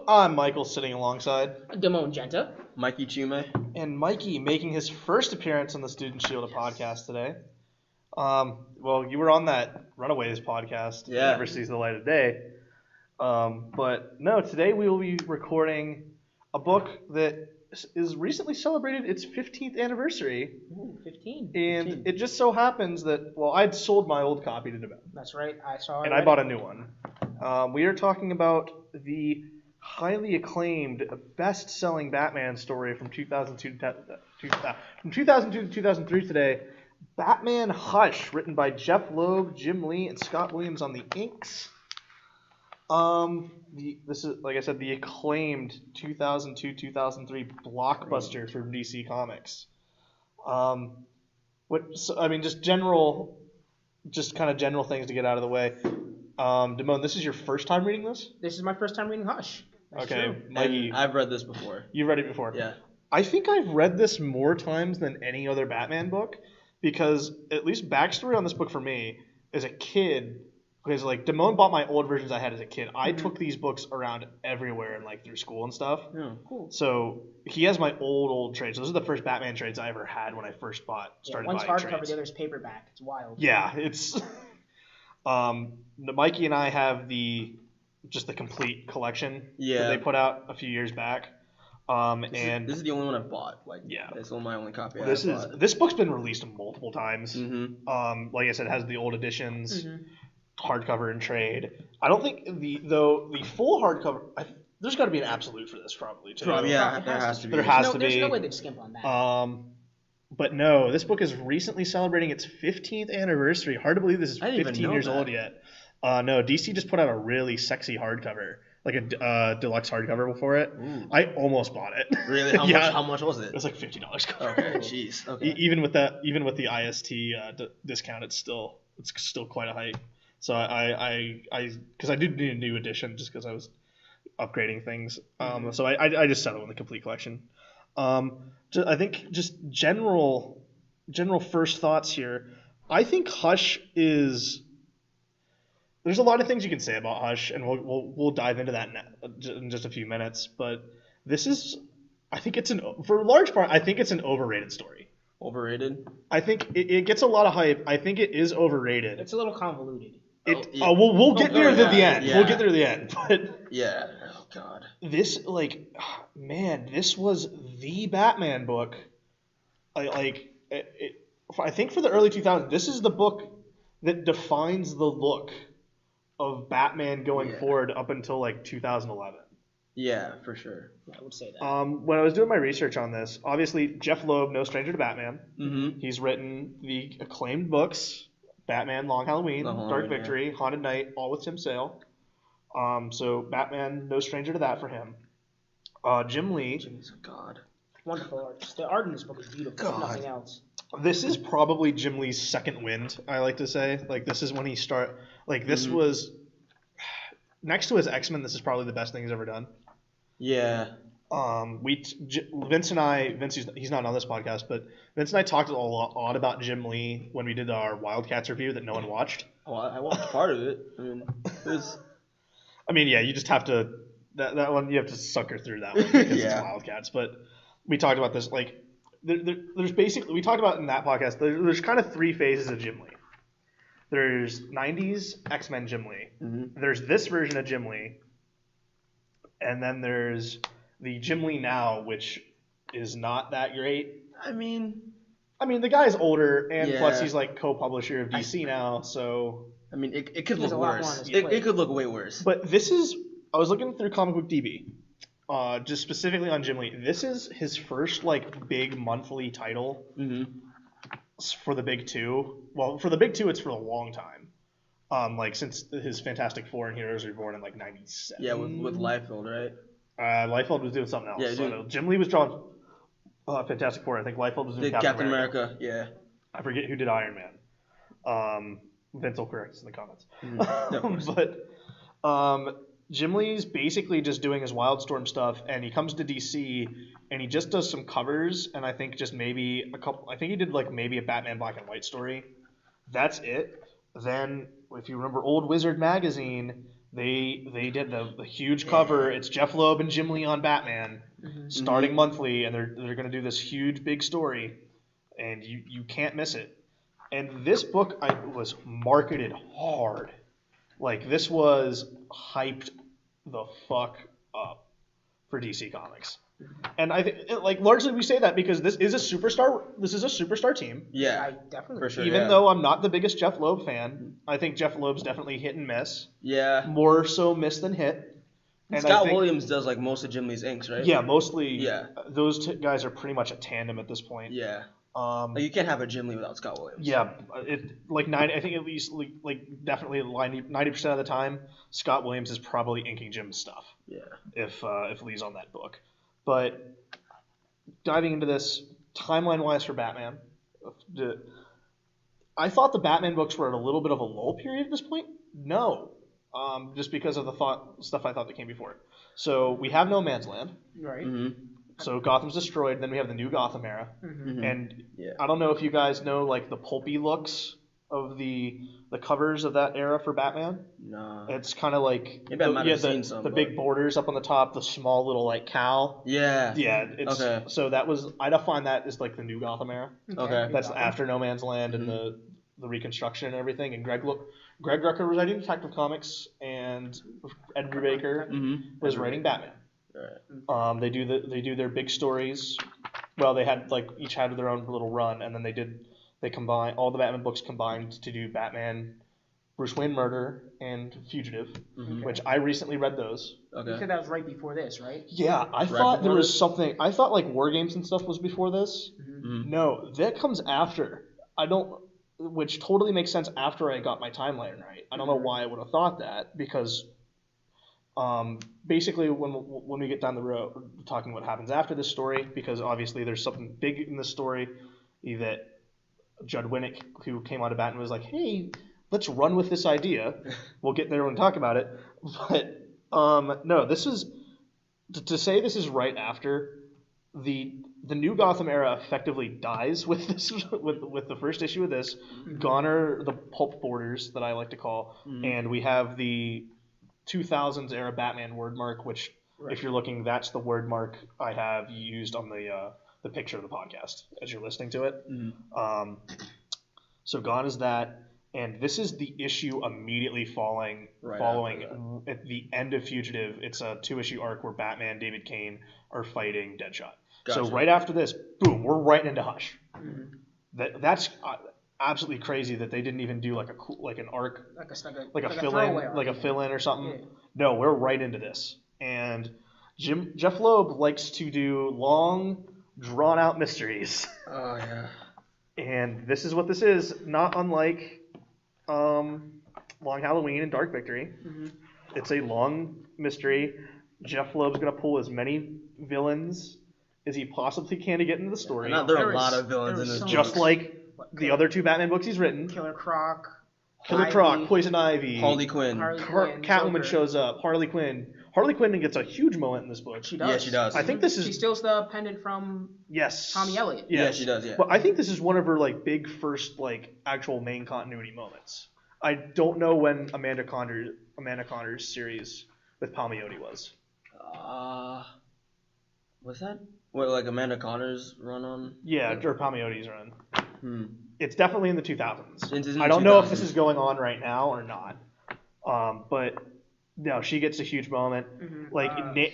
I'm Michael, sitting alongside Demoan Mikey Chume. and Mikey making his first appearance on the Student Shield podcast today. Well, you were on that Runaways podcast that never sees the light of day. But no, today we will be recording a book that is recently celebrated its 15th anniversary. Ooh, 15. And 15. it just so happens that, well, I'd sold my old copy to Demoan. That's right, I saw it. And I bought a new one. We are talking about the highly acclaimed, best-selling Batman story from 2002 to 2003 today, Batman Hush, written by Jeff Loeb, Jim Lee, and Scott Williams on the inks. This is, like I said, the acclaimed 2002-2003 blockbuster from DC Comics. Just kind of general things to get out of the way. Demoan, this is your first time reading this? This is my first time reading Hush. That's okay, true. Mikey. And I've read this before. You've read it before? Yeah. I think I've read this more times than any other Batman book because, at least backstory on this book for me, as a kid, because like Demoan bought my old versions I had as a kid. I took these books around everywhere and like through school and stuff. Yeah, cool. So he has my old trades. Those are the first Batman trades I ever had when I first started one's buying hardcover, trades. the other's paperback. It's wild. Yeah, it's Mikey and I have just the complete collection that they put out a few years back. This is the only one I've bought. It's only my only copy. This book's been released multiple times. Mm-hmm. Like I said, it has the old editions, Mm-hmm. hardcover and trade. I don't think the full hardcover. There's got to be an absolute for this, probably too. There has to be. There's no way they'd skimp on that. But no, this book is recently celebrating its 15th anniversary. Hard to believe this is 15 years old yet. No, DC just put out a really sexy hardcover, like a deluxe hardcover for it. Ooh. I almost bought it. Really? How much was it? It was like $50. Okay, jeez. Okay. Even with the IST discount, it's still quite a hike. So because I did need a new edition just because I was upgrading things. So I just settled on the complete collection. I think just general first thoughts here. I think Hush is. There's a lot of things you can say about Hush, and we'll dive into that in just a few minutes. But this is, I think for a large part, I think it's an overrated story. Overrated? I think it gets a lot of hype. I think it is overrated. It's a little convoluted. We'll get there at the end. Yeah. We'll get there at the end. But yeah. Oh God. This this was the Batman book. I think for the early 2000s, this is the book that defines the look of Batman going forward up until like 2011. Yeah, for sure. Yeah, I would say that. When I was doing my research on this, obviously Jeff Loeb, no stranger to Batman. Mm-hmm. He's written the acclaimed books Batman, Long Halloween, Dark Victory, Haunted Night, all with Tim Sale. So Batman, no stranger to that for him. Jim Lee. Jeez, God. Wonderful art. The art in this book is beautiful. If nothing else. This is probably Jim Lee's second wind, I like to say. Like, this is when he this was, next to his X-Men, this is probably the best thing he's ever done. Yeah. Vince and I, he's not on this podcast, but Vince and I talked a lot about Jim Lee when we did our Wildcats review that no one watched. Well, I watched part of it. You just have to, that one, you have to sucker through that one because it's Wildcats. But we talked about this, like, there's basically, we talked about in that podcast, there's kind of three phases of Jim Lee. There's 90s X-Men Jim Lee. Mm-hmm. There's this version of Jim Lee. And then there's the Jim Lee now, which is not that great. I mean, the guy's older, and plus he's like co-publisher of DC now, so. It could look worse. It could look way worse. But I was looking through Comic Book DB. Just specifically on Jim Lee, this is his first like big monthly title for the Big Two. Well, for the Big Two, it's for a long time. Since his Fantastic Four and Heroes Reborn in like '97. Yeah, with Liefeld, right? Liefeld was doing something else. Yeah, so Jim Lee was drawing Fantastic Four. I think Liefeld was doing Captain America. Yeah. I forget who did Iron Man. Vince will correct us in the comments. But Jim Lee's basically just doing his Wildstorm stuff, and he comes to DC, and he just does some covers, and I think just maybe I think he did like maybe a Batman Black and White story. That's it. Then, if you remember old Wizard magazine, They did the huge cover. It's Jeff Loeb and Jim Lee on Batman, starting monthly, and they're gonna do this huge big story, and you can't miss it. And this book was marketed hard, like this was hyped the fuck up for DC Comics. And I think, like, largely we say that because this is a superstar team. Yeah, I definitely. for sure. Even though I'm not the biggest Jeff Loeb fan, I think Jeff Loeb's definitely hit and miss. Yeah. More so miss than hit. And Scott Williams does like most of Jim Lee's inks, right? Yeah, mostly. Yeah. Those guys are pretty much a tandem at this point. Yeah. Like you can't have a Jim Lee without Scott Williams. Yeah, I think at least definitely 90% of the time, Scott Williams is probably inking Jim's stuff. Yeah. If Lee's on that book. But diving into this, timeline-wise for Batman, I thought the Batman books were at a little bit of a lull period at this point. No, just because of the stuff I thought that came before it. So we have No Man's Land. Right. Mm-hmm. So Gotham's destroyed. Then we have the new Gotham era. Mm-hmm. And I don't know if you guys know like the pulpy looks of the covers of that era for Batman. No. It's kind of like the big borders up on the top, the small little like cowl. Yeah. Yeah. It's, okay. So that was I define that as like the new Gotham era. Okay. That's after No Man's Land and the reconstruction and everything. And Greg Rucka was writing Detective Comics, and Ed Brubaker was writing Batman. Right. They do their big stories. Well, they had each had their own little run, and then they combine all the Batman books combined to do Batman, Bruce Wayne Murder, and Fugitive, which I recently read those. Okay. You said that was right before this, right? Yeah, I thought there was something. I thought like War Games and stuff was before this. Mm-hmm. No, that comes after. Which totally makes sense after I got my timeline right. I don't know why I would have thought that because. Basically, when we get down the road talking what happens after this story, because obviously there's something big in this story that Judd Winnick, who came out of Batman, was like, hey, let's run with this idea. We'll get there and talk about it. But no, this is to say this is right after the new Gotham era effectively dies with this with the first issue of this. Gone are the pulp borders that I like to call, and we have the 2000s era Batman word mark, which if you're looking, that's the word mark I have used on the picture of the podcast as you're listening to it. So gone is that, and this is the issue immediately following at the end of Fugitive. It's a 2-issue arc where Batman, David Kane are fighting Deadshot. Gotcha. So right after this, boom, we're right into Hush. That's absolutely crazy that they didn't even do like an arc, like a fill-in or something. Yeah. No, we're right into this. And Jeff Loeb likes to do long, drawn-out mysteries. Oh yeah. And this is what this is. Not unlike Long Halloween and Dark Victory. It's a long mystery. Jeff Loeb's gonna pull as many villains as he possibly can to get into the story. There are a lot of villains in this. Just like the other 2 Batman books he's written. Killer Croc, Poison Ivy, Harley Quinn, Catwoman shows up, Harley Quinn. Harley Quinn gets a huge moment in this book. She does. Yeah, she does. I think this is. She steals the pendant from Tommy Elliott. Yeah, she does. Yeah. But I think this is one of her big first actual main continuity moments. I don't know when Amanda Connor's series with Palmiotti was. Was that what Amanda Connor's run on? Yeah, or Palmiotti's run. It's definitely in the 2000s. I don't know if this is going on right now or not. But no, she gets a huge moment.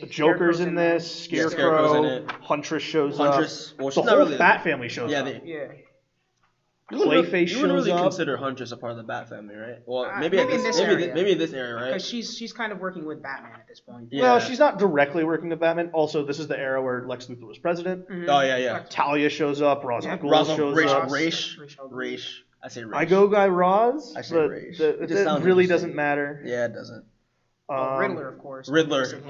Joker's in this, Scarecrow's in it. Huntress shows up. Well, the whole Bat family shows up. Clayface shows up. You wouldn't really consider Huntress a part of the Bat family, right? Well, maybe in this area, right? Because she's kind of working with Batman at this point. Yeah. Well, she's not directly working with Batman. Also, this is the era where Lex Luthor was president. Oh yeah. Talia shows up. Ra's al Ghul shows up. Raish. I say Raish. I go guy Roz. I say Raish. It really doesn't matter. Yeah, it doesn't. Riddler, of course.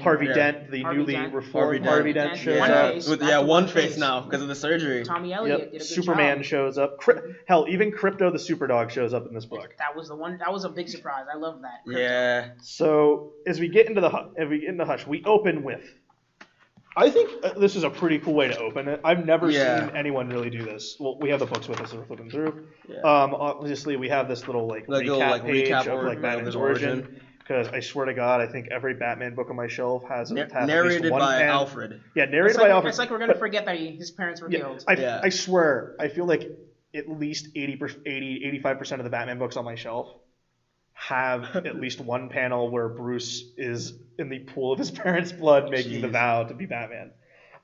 Harvey Dent, the newly reformed Harvey Dent shows up. One face now because of the surgery. Tommy Elliott did a good Superman job. Shows up. Hell, even Crypto the Superdog shows up in this book. That was the one. That was a big surprise. I love that. Crypto. Yeah. So as we get into Hush, we open with. I think this is a pretty cool way to open it. I've never seen anyone really do this. Well, we have the books with us that we're flipping through. Yeah. Obviously, we have this little recap page of Batman's origin. because I swear to God, I think every Batman book on my shelf has narrated by Alfred. Yeah, narrated by Alfred. It's like we're gonna forget that his parents were killed. I swear, I feel like at least 85% of the Batman books on my shelf have at least one panel where Bruce is in the pool of his parents' blood making the vow to be Batman.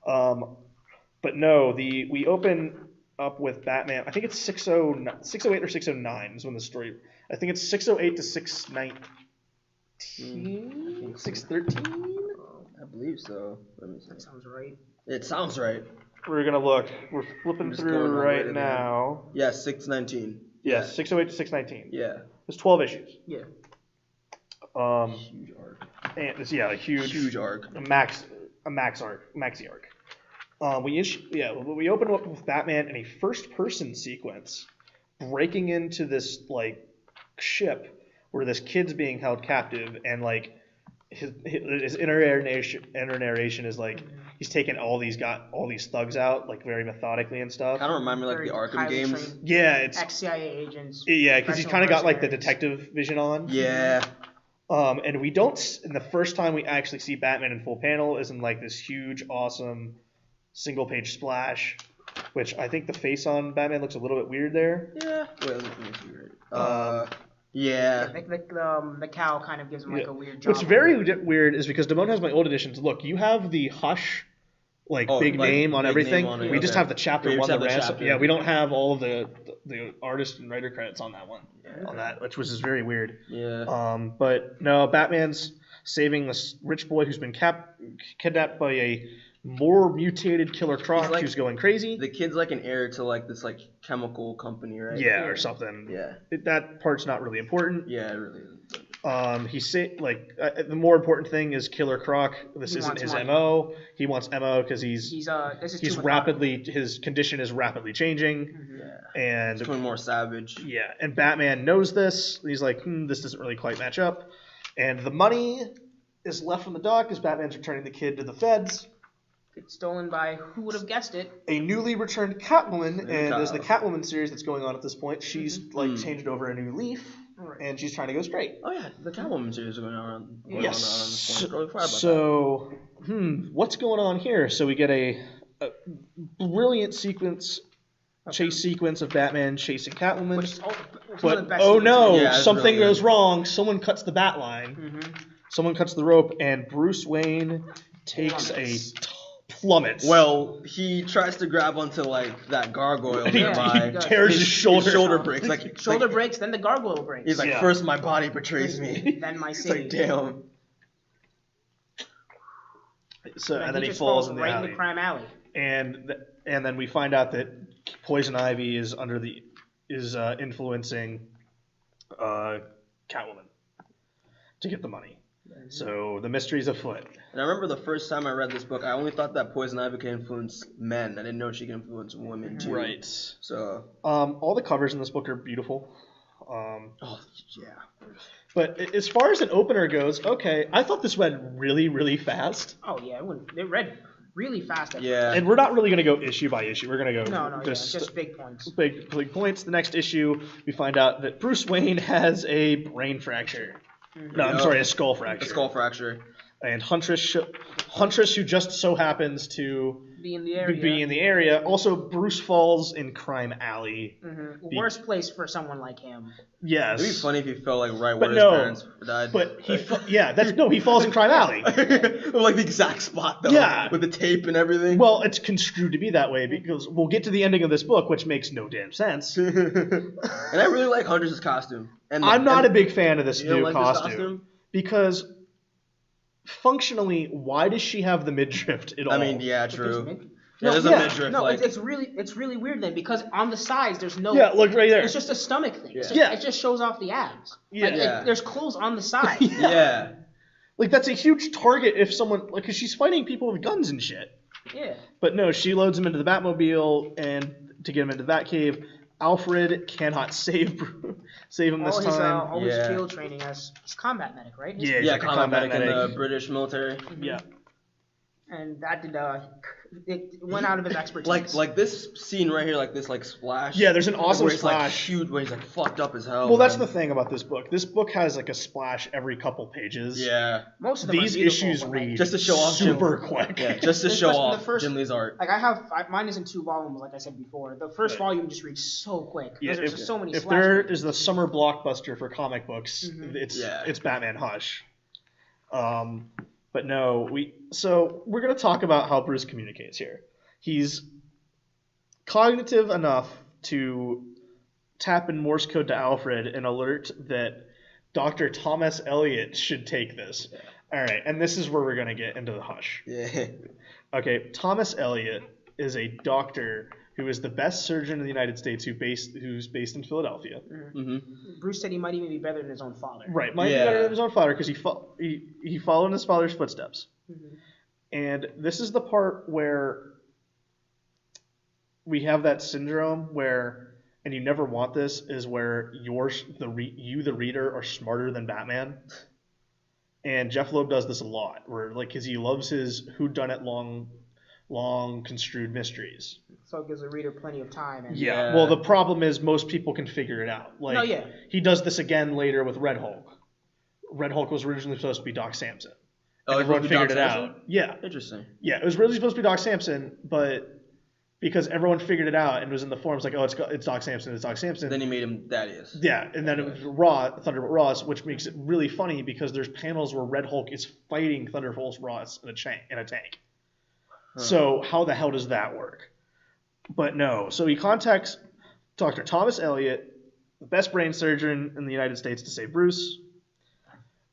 But no, we open up with Batman. I think it's 608 or 609 is when the story. I think it's 608 to 619, 613. I believe so. Let me see. That sounds right. It sounds right. We're gonna look. We're flipping through right now. Yeah, 619. Yes, 608 to 619. Yeah. There's 12 issues. Yeah. Huge arc. And it's a huge arc. A maxi arc. We open up with Batman in a first-person sequence, breaking into this like ship where this kid's being held captive, and like his inner narration is like he's taking all these thugs out like very methodically and stuff. Kind of remind me like the Arkham games. Yeah, it's ex-CIA agents. Yeah, because he's kind of got like the detective vision on. Yeah. And we don't. And the first time we actually see Batman in full panel is in like this huge, awesome single-page splash, which I think the face on Batman looks a little bit weird there. Yeah. Wait, let me see. Yeah. The cowl kind of gives him like a weird job. What's very weird is because Demoan has my old editions. Look, you have the Hush, big name on everything. We just have the chapter one, the ransom. Yeah, we don't have all of the artist and writer credits on that one. On that, which is very weird. Yeah. But no, Batman's saving this rich boy who's been kidnapped by a more mutated Killer Croc who's going crazy. The kid's like an heir to like this like chemical company, right? Yeah, or something. Yeah. That part's not really important. Yeah, it really isn't. The more important thing is Killer Croc. This isn't his MO. He wants MO because his condition is rapidly changing. Mm-hmm. Yeah. And he's becoming more savage. Yeah, and Batman knows this. He's like, this doesn't really quite match up. And the money is left on the dock as Batman's returning the kid to the feds. It's stolen by, who would have guessed it? A newly returned Catwoman, and there's the Catwoman series that's going on at this point. She's changed over a new leaf, and she's trying to go straight. Oh yeah, the Catwoman series is going on. Yes. So, what's going on here? So we get a brilliant chase sequence of Batman chasing Catwoman. Something goes wrong. Someone cuts the bat line. Mm-hmm. Someone cuts the rope, and Bruce Wayne takes plummets. Well, he tries to grab onto like that gargoyle nearby. He tears his shoulder. His shoulder breaks. Breaks, then the gargoyle breaks. He's like, first my body betrays me, then my city. It's like, damn. So and then he falls in the right alley. In the crime alley. And then we find out that Poison Ivy is influencing Catwoman to get the money. So the mystery's afoot. And I remember the first time I read this book, I only thought that Poison Ivy can influence men. I didn't know she can influence women too. Right. So all the covers in this book are beautiful. Yeah. But as far as an opener goes, okay, I thought this read really, really fast. Oh yeah, it read really fast. Yeah. And we're not really going to go issue by issue. We're going to go just big points. Big points. The next issue, we find out that Bruce Wayne has a brain fracture. No, I'm sorry, a skull fracture. A skull fracture. And Huntress, who just so happens to be in the area. Also, Bruce falls in Crime Alley. Mm-hmm. Worst place for someone like him. Yes. It'd be funny if he fell like where his parents died. But he falls in Crime Alley. Like the exact spot though. Yeah. With the tape and everything. Well, it's construed to be that way because we'll get to the ending of this book, which makes no damn sense. And I really like Huntress' costume. I'm not a big fan of this new costume because functionally, why does she have the midriff at all? I mean, yeah, true. A midriff. No, it's really weird then because on the sides there's no. Yeah, look right there. It's just a stomach thing. Yeah. It just shows off the abs. Yeah. There's clothes on the side. Yeah. Like that's a huge target if someone because she's fighting people with guns and shit. Yeah. But no, she loads him into the Batmobile and to get him into the Batcave. Alfred cannot save him this time. All his field training as he's combat medic, right? Yeah, combat medic in the British military. Yeah. And that did it went out of his expertise. Like this scene right here, like this like splash. Yeah, there's an awesome where it's like splash. huge, where he's like fucked up as hell. Well, that's man. the thing about this book. This book has like a splash every couple pages. Yeah. Most of them These are beautiful, issues but, read just to show off super quick. Yeah, just to show Especially off the first- Jim Lee's art. Like mine is in 2 volumes, like I said before. The first volume just reads so quick. Yeah, There's just so many if splash there pages. is the summer blockbuster for comic books, Mhm. it's Batman Hush. But no, we're gonna talk about how Bruce communicates here. He's cognitive enough to tap in Morse code to Alfred and alert that Dr. Thomas Elliot should take this. Yeah. All right, and this is where we're gonna get into the Hush. Yeah. Okay, Thomas Elliot is a doctor who is the best surgeon in the United States who's based in Philadelphia. Mm-hmm. Bruce said he might even be better than his own father. Right, might be better than his own father because he followed in his father's footsteps. Mm-hmm. And this is the part where we have that syndrome where, and you never want this, is where the reader are smarter than Batman. And Jeff Loeb does this a lot, where like, because he loves his whodunit long construed mysteries. So it gives the reader plenty of time. And Yeah. Well, the problem is most people can figure it out. Like, No, yeah. he does this again later with Red Hulk. Red Hulk was originally supposed to be Doc Samson. Oh, And everyone it's supposed figured to be it Doc out. Samson? Yeah. Interesting. Yeah, it was really supposed to be Doc Samson, but because everyone figured it out and was in the forums like, oh, it's Doc Samson, it's Doc Samson. Then he made him Thaddeus. Yeah, and then it was Thunderbolt Ross, which makes it really funny because there's panels where Red Hulk is fighting Thunderbolt Ross in a tank. Huh. So how the hell does that work? But no, so he contacts Dr. Thomas Elliot, the best brain surgeon in the United States, to save Bruce.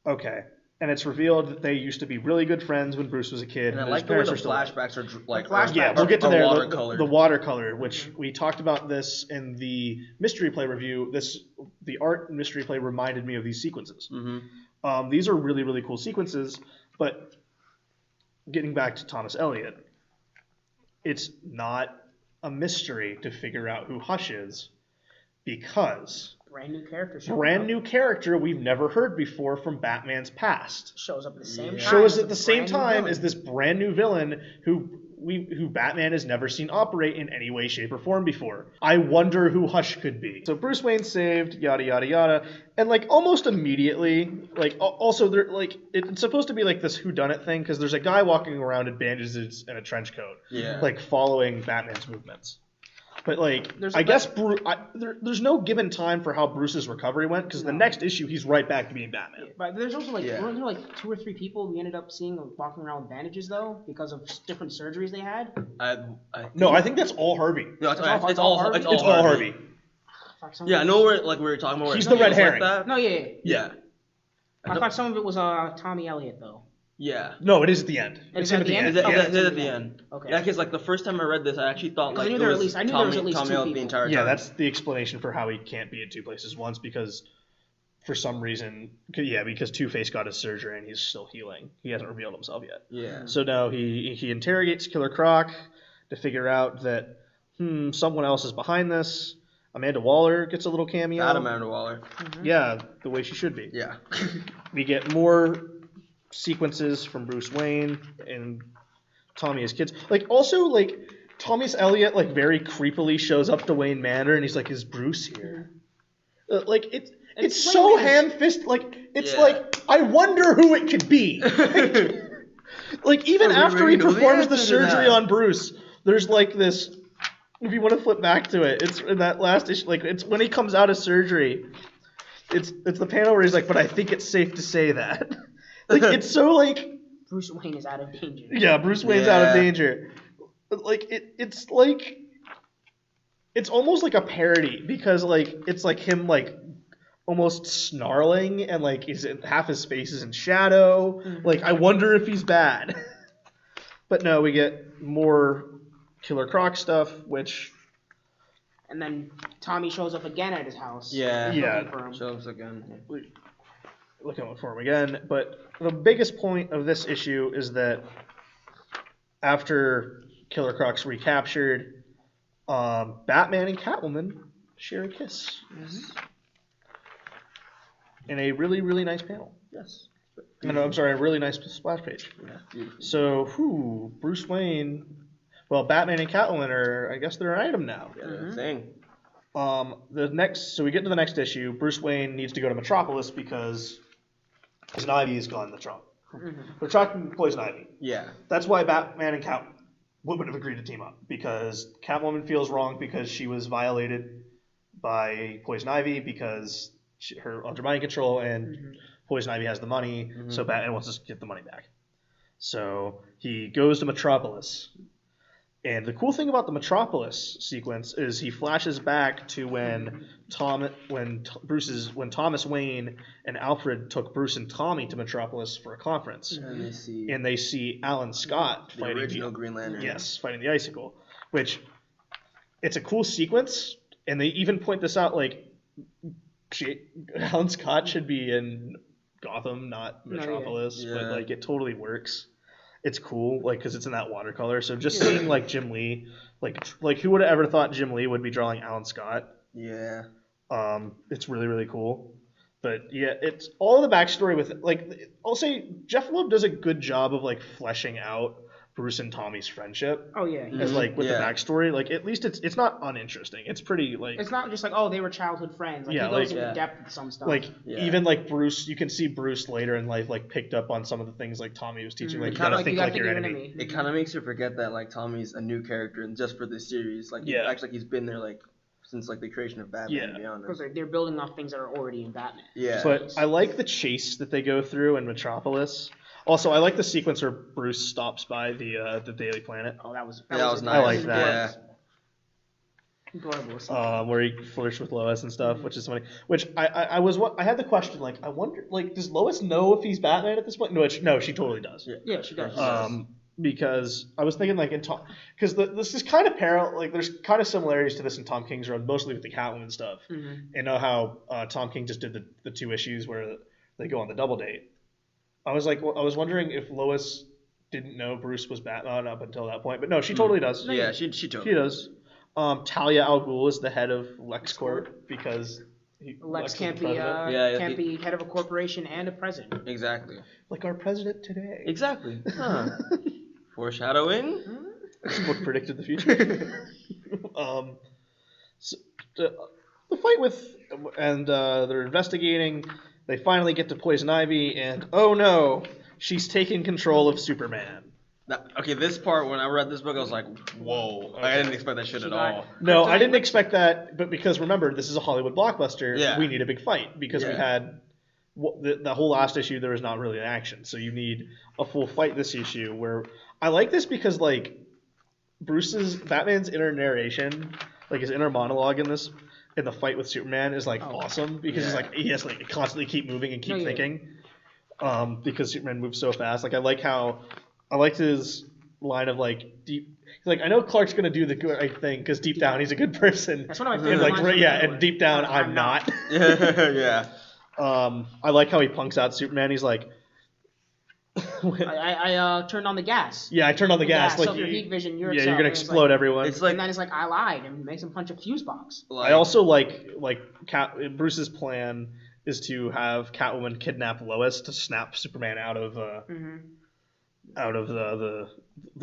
Okay. And it's revealed that they used to be really good friends when Bruce was a kid. And I his like the way the parents are still alive. flashbacks are like Yeah, we'll get to there. Watercolor. The watercolor, which we talked about this in the mystery play review. The art in mystery play reminded me of these sequences. Mm-hmm. These are really, really cool sequences. But getting back to Thomas Elliot, it's not a mystery to figure out who Hush is because brand new character we've never heard before from Batman's past. shows up at the same time. Shows at the same time as this brand new villain who Batman has never seen operate in any way, shape, or form before. I wonder who Hush could be. So Bruce Wayne's saved, yada yada yada, and like almost immediately, like also there like it's supposed to be like this whodunit thing because there's a guy walking around in bandages and a trench coat, like following Batman's movements. But like, I guess there's no given time for how Bruce's recovery went because the next issue he's right back to being Batman. But there's also like weren't there like 2 or 3 people we ended up seeing walking around with bandages though because of different surgeries they had? I think that's all Harvey. No, it's all Harvey. Yeah, I know we were talking about. He's the red herring. Like No, yeah. I thought some of it was Tommy Elliott though. Yeah. No, it is at the end. It's at the end. It's at the end. Okay. Yeah, because like the first time I read this, I actually thought like I knew there was at least Tommy 2 the people. entire time. Yeah, that's the explanation for how he can't be in 2 places once because for some reason, because Two-Face got his surgery and he's still healing. He hasn't revealed himself yet. Yeah. So now he interrogates Killer Croc to figure out that someone else is behind this. Amanda Waller gets a little cameo. Not Amanda Waller. Mm-hmm. Yeah, the way she should be. Yeah. We get more sequences from Bruce Wayne and Tommy as kids. Like also like Thomas Elliot like very creepily shows up to Wayne Manor and he's like, "Is Bruce here?" Like it's so ham-fisted. Like it's like I wonder who it could be. Like even after he performs the surgery on Bruce, there's like this. If you want to flip back to it, it's in that last issue. Like it's when he comes out of surgery. It's the panel where he's like, "But I think it's safe to say that." Like it's so like Bruce Wayne is out of danger. Yeah, Bruce Wayne's out of danger. Like it's like it's almost like a parody because like it's like him like almost snarling and like half his face is in shadow. Mm-hmm. Like I wonder if he's bad. But no, we get more Killer Croc stuff, which. And then Tommy shows up again at his house. Yeah. Shows again. Looking for him again. But the biggest point of this issue is that after Killer Croc's recaptured, Batman and Catwoman share a kiss. Mm-hmm. In a really, really nice panel. Yes. No, I'm sorry, a really nice splash page. Yeah. So, Bruce Wayne Well, Batman and Catwoman are, I guess, they're an item now. Yeah, they're a thing. So we get to the next issue. Bruce Wayne needs to go to Metropolis because Poison Ivy has gone the trunk. They're tracking Poison Ivy. Yeah. That's why Batman and Catwoman would have agreed to team up, because Catwoman feels wrong because she was violated by Poison Ivy because her under mind control, and Poison Ivy has the money, so Batman wants to get the money back. So he goes to Metropolis. And the cool thing about the Metropolis sequence is he flashes back to when Thomas Wayne and Alfred took Bruce and Tommy to Metropolis for a conference. And they see Alan Scott fighting original Green Lantern. Yes, fighting the Icicle, which it's a cool sequence. And they even point this out, like Alan Scott should be in Gotham, not Metropolis, but like it totally works. It's cool, like, because it's in that watercolor. So just seeing like Jim Lee, like who would have ever thought Jim Lee would be drawing Alan Scott? Yeah. It's really, really cool. But yeah, it's all the backstory with, like, I'll say Jeff Loeb does a good job of like fleshing out Bruce and Tommy's friendship. Oh yeah. As like with the backstory, like at least it's not uninteresting. It's pretty like. It's not just like, oh, they were childhood friends. Like he goes into depth with some stuff. Like even like Bruce, you can see Bruce later in life like picked up on some of the things like Tommy was teaching. Like you gotta think like your enemy. It kind of makes you forget that like Tommy's a new character and just for this series. Like he acts like he's been there like since like the creation of Batman. To be honest. Because they're building off things that are already in Batman. Yeah. But I like the chase that they go through in Metropolis. Also, I like the sequence where Bruce stops by the Daily Planet. Oh, that was nice. I like that. Adorable. Where he flirts with Lois and stuff, which is funny. Which I had the question, like, I wonder, like, does Lois know if he's Batman at this point? No, she totally does. Yeah, she does. Because I was thinking, like, because this is kind of parallel, like, there's kind of similarities to this in Tom King's run, mostly with the Catwoman stuff. And know how Tom King just did the 2 issues where they go on the double date. I was wondering if Lois didn't know Bruce was Batman up until that point, but no, she totally does. Yeah, she totally does. Talia al Ghul is the head of LexCorp because Lex can't be head of a corporation and a president. Exactly. Like our president today. Exactly. Huh. Foreshadowing. This book predicted the future. So the fight they're investigating. They finally get to Poison Ivy, and oh no, she's taking control of Superman. Okay, this part, when I read this book, I was like, whoa. Okay. I didn't expect that shit at all. No, I didn't expect that, but because remember, this is a Hollywood blockbuster, we need a big fight, because we had, the whole last issue, there was not really an action, so you need a full fight this issue, where, I like this because, like, Batman's inner narration, like his inner monologue in the fight with Superman is like awesome because he's like he has to like constantly keep moving and keep thinking, because Superman moves so fast. Like I liked his line of like deep. Like I know Clark's gonna do the right thing because deep down he's a good person. That's one of my favorite lines. And deep down I'm not. Yeah. I like how he punks out Superman. He's like. I turned on the gas. Yeah, I turned on the gas. Like so your heat vision, you're gonna explode everyone. It's like, and then it's like I lied and makes him punch a fuse box. I also like Bruce's plan is to have Catwoman kidnap Lois to snap Superman out of the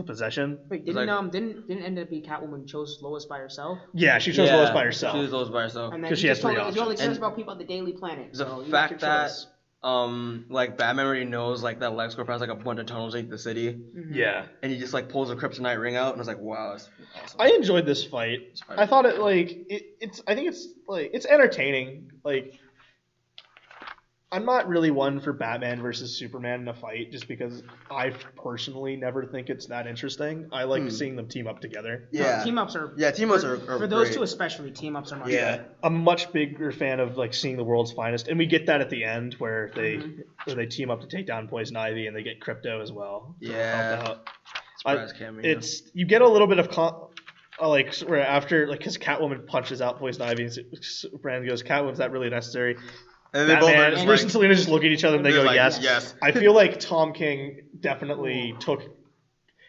possession. Wait, didn't end up be Catwoman chose Lois by herself? Yeah, she chose Lois by herself. She chose Lois by herself because she has 3 options. He only cares about people at the Daily Planet. The fact that. Like Batman already knows like that LexCorp has like a bunch of tunnels into the city. Yeah. And he just like pulls a kryptonite ring out and it's like, wow, that's awesome. I enjoyed this fight. I thought it like I think it's entertaining. Like I'm not really one for Batman versus Superman in a fight just because I personally never think it's that interesting. I like seeing them team up together. Yeah. No, team ups are for those great. 2 especially, team ups are much better. I'm a much bigger fan of like seeing the world's finest, and we get that at the end where they team up to take down Poison Ivy and they get Crypto as well. Yeah. Surprise cameo. You get a little bit of like where after like because Catwoman punches out Poison Ivy and Superman goes, Catwoman's that really necessary? And they both Bruce and Selena just look at each other and they go, like, yes. I feel like Tom King definitely took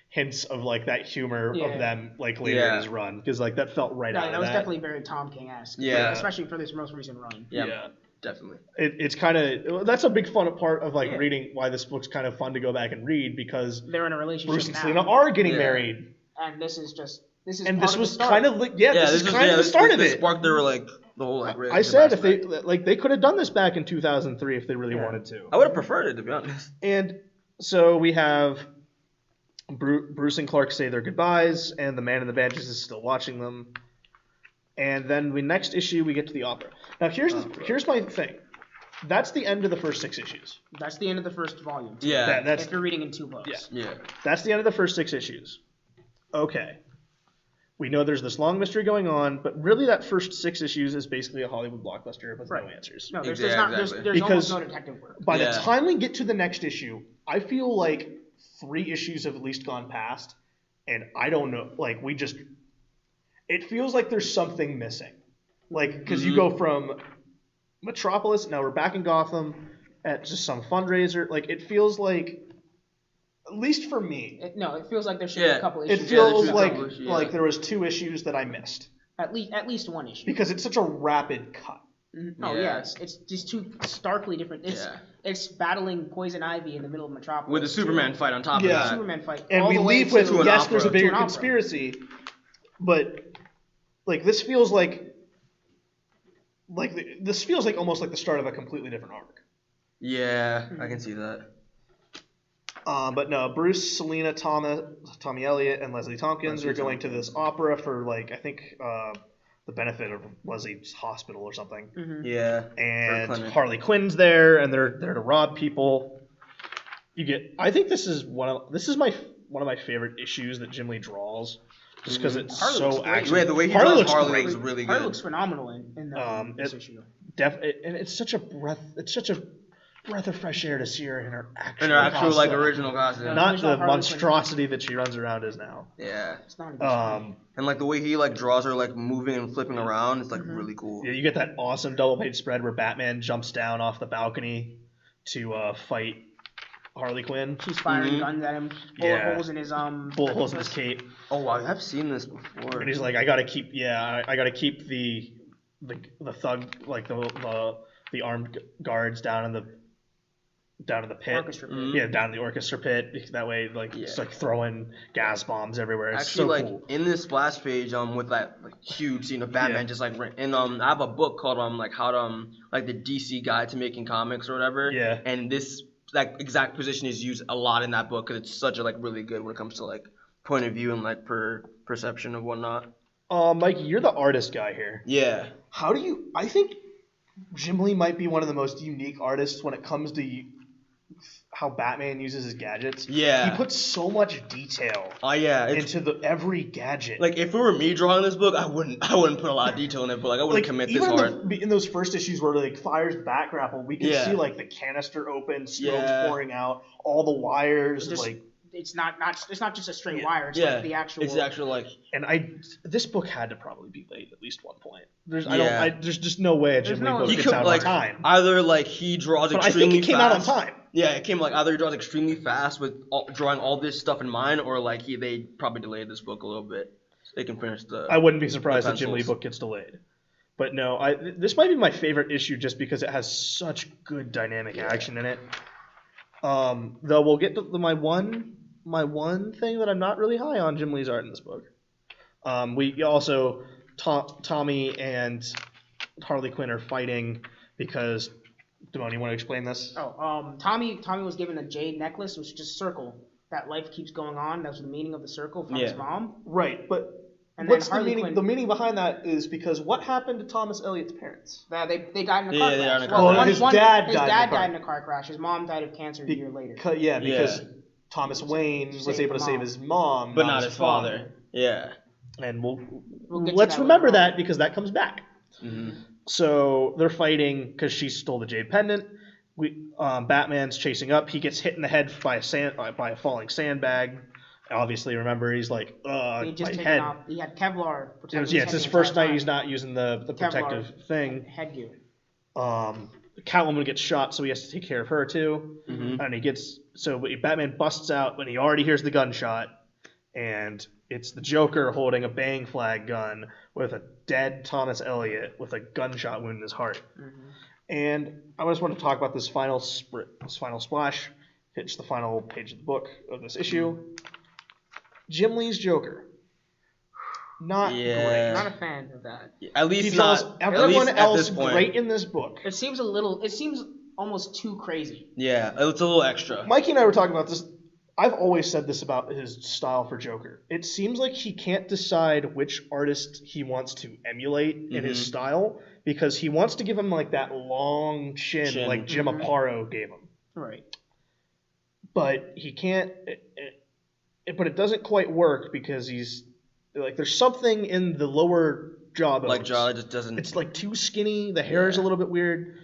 hints of like that humor of them like later in his run because like that felt right out of that. That was definitely very Tom King-esque. Yeah. Especially for this most recent run. Yeah. Definitely. It's kind of that's a big fun part of like reading why this book's kind of fun to go back and read because they're in a relationship. Bruce and Selena are getting married. And this is and part this of was the kind start. of this is kind of the start of it. Sparked their the whole I said if they could have done this back in 2003 if they really wanted to. I would have preferred it, to be honest. And so we have Bruce and Clark say their goodbyes, and the man in the bandages is still watching them. And then next issue we get to the opera. Now here's my thing. That's the end of the first 6 issues. That's the end of the first volume. Yeah. That's if you're reading in 2 books. Yeah. That's the end of the first 6 issues. Okay. We know there's this long mystery going on, but really that first 6 issues is basically a Hollywood blockbuster with no answers. No, there's Exactly. almost no detective work. By the time we get to the next issue, I feel like 3 issues have at least gone past, and I don't know, like it feels like there's something missing. Like, because you go from Metropolis, now we're back in Gotham at just some fundraiser. Like, it feels like, at least for me. It feels like there should be a couple issues. It feels like there was 2 issues that I missed. At least 1 issue. Because it's such a rapid cut. Oh yeah, it's just 2 starkly different. It's battling Poison Ivy in the middle of Metropolis with a Superman fight on top of that. Superman fight, and we leave with there's a bigger conspiracy, but like this feels like almost like the start of a completely different arc. Yeah, I can see that. But no, Bruce, Selena, Tommy Elliott, and Leslie Tompkins are going to this opera for I think the benefit of Leslie's hospital or something. Mm-hmm. Yeah. And Harley Quinn's there, and they're there to rob people. I think this is one of my favorite issues that Jim Lee draws, just because it's so accurate. Yeah, the way he draws Harley looks really good. Harley looks phenomenal in this issue. And it's such a breath. It's such a breath of fresh air to see her in her actual costume. Original costume, not the monstrosity that she runs around as now. Yeah. It's not and the way he draws her moving and flipping around, it's really cool. Yeah, you get that awesome double page spread where Batman jumps down off the balcony to fight Harley Quinn. She's firing guns at him. Bullet holes in his bullet holes in his cape. Oh, I have seen this before. And he's like, I gotta keep the thug the armed guards down in the pit. Orchestra pit. Yeah, down in the orchestra pit. That way, it's throwing gas bombs everywhere. It's actually, so cool. In this splash page, with that huge scene of Batman just and I have a book called how to the DC Guide to Making Comics or whatever. Yeah. And this exact position is used a lot in that book because it's such a really good when it comes to point of view and perception and whatnot. Mikey, you're the artist guy here. Yeah. I think Jim Lee might be one of the most unique artists when it comes to how Batman uses his gadgets. Yeah. He puts so much detail into every gadget. If it were me drawing this book, I wouldn't put a lot of detail in it, but I wouldn't commit this hard. In those first issues where fires the bat grapple, we can see the canister open, smokes pouring out, all the wires, it's not just a straight wire. It's the actual. It's the actual And this book had to probably be late at least one point. There's just no way a Jim Lee book gets out on time. Either he draws extremely fast. I think it came out on time. Yeah, it came either he draws extremely fast with drawing all this stuff in mind, or they probably delayed this book a little bit so they can finish the. I wouldn't be surprised if Jim Lee book gets delayed. But no, this might be my favorite issue just because it has such good dynamic action in it. Though we'll get to my one thing that I'm not really high on Jim Lee's art in this book. We also Tommy and Harley Quinn are fighting because Demoan, you want to explain this? Tommy was given a jade necklace, which is just circle. That life keeps going on. That's the meaning of the circle from his mom. Right, but what's the meaning? Quinn, the meaning behind that is because what happened to Thomas Elliott's parents? They died in a car crash. They died in a car crash. His dad died in a car crash. His mom died of cancer a year later. Because Thomas Wayne was able to save his mom, but not his father. Yeah. And let's remember that because that comes back. Mm-hmm. So they're fighting because she stole the jade pendant. Batman's chasing up. He gets hit in the head by a falling sandbag. Obviously, remember he's like, he just my head. Off. He had Kevlar. It's his first night. He's not using the protective thing. Headgear. Catwoman gets shot, so he has to take care of her too. Mm-hmm. And Batman busts out, but he already hears the gunshot, and it's the Joker holding a bang flag gun with a dead Thomas Elliott with a gunshot wound in his heart. Mm-hmm. And I just want to talk about this final splash. It's the final page of the book of this issue. Jim Lee's Joker. Not great. Not a fan of that. At least He not. tells everyone at else this point. great in this book. It seems almost too crazy. Yeah, it's a little extra. Mikey and I were talking about this. I've always said this about his style for Joker. It seems like he can't decide which artist he wants to emulate in his style because he wants to give him like that long chin. Like Jim Aparo gave him. Right. But he can't. But it doesn't quite work because he's like there's something in the lower jaw bones. Like jaw just doesn't. It's like too skinny. The hair is a little bit weird.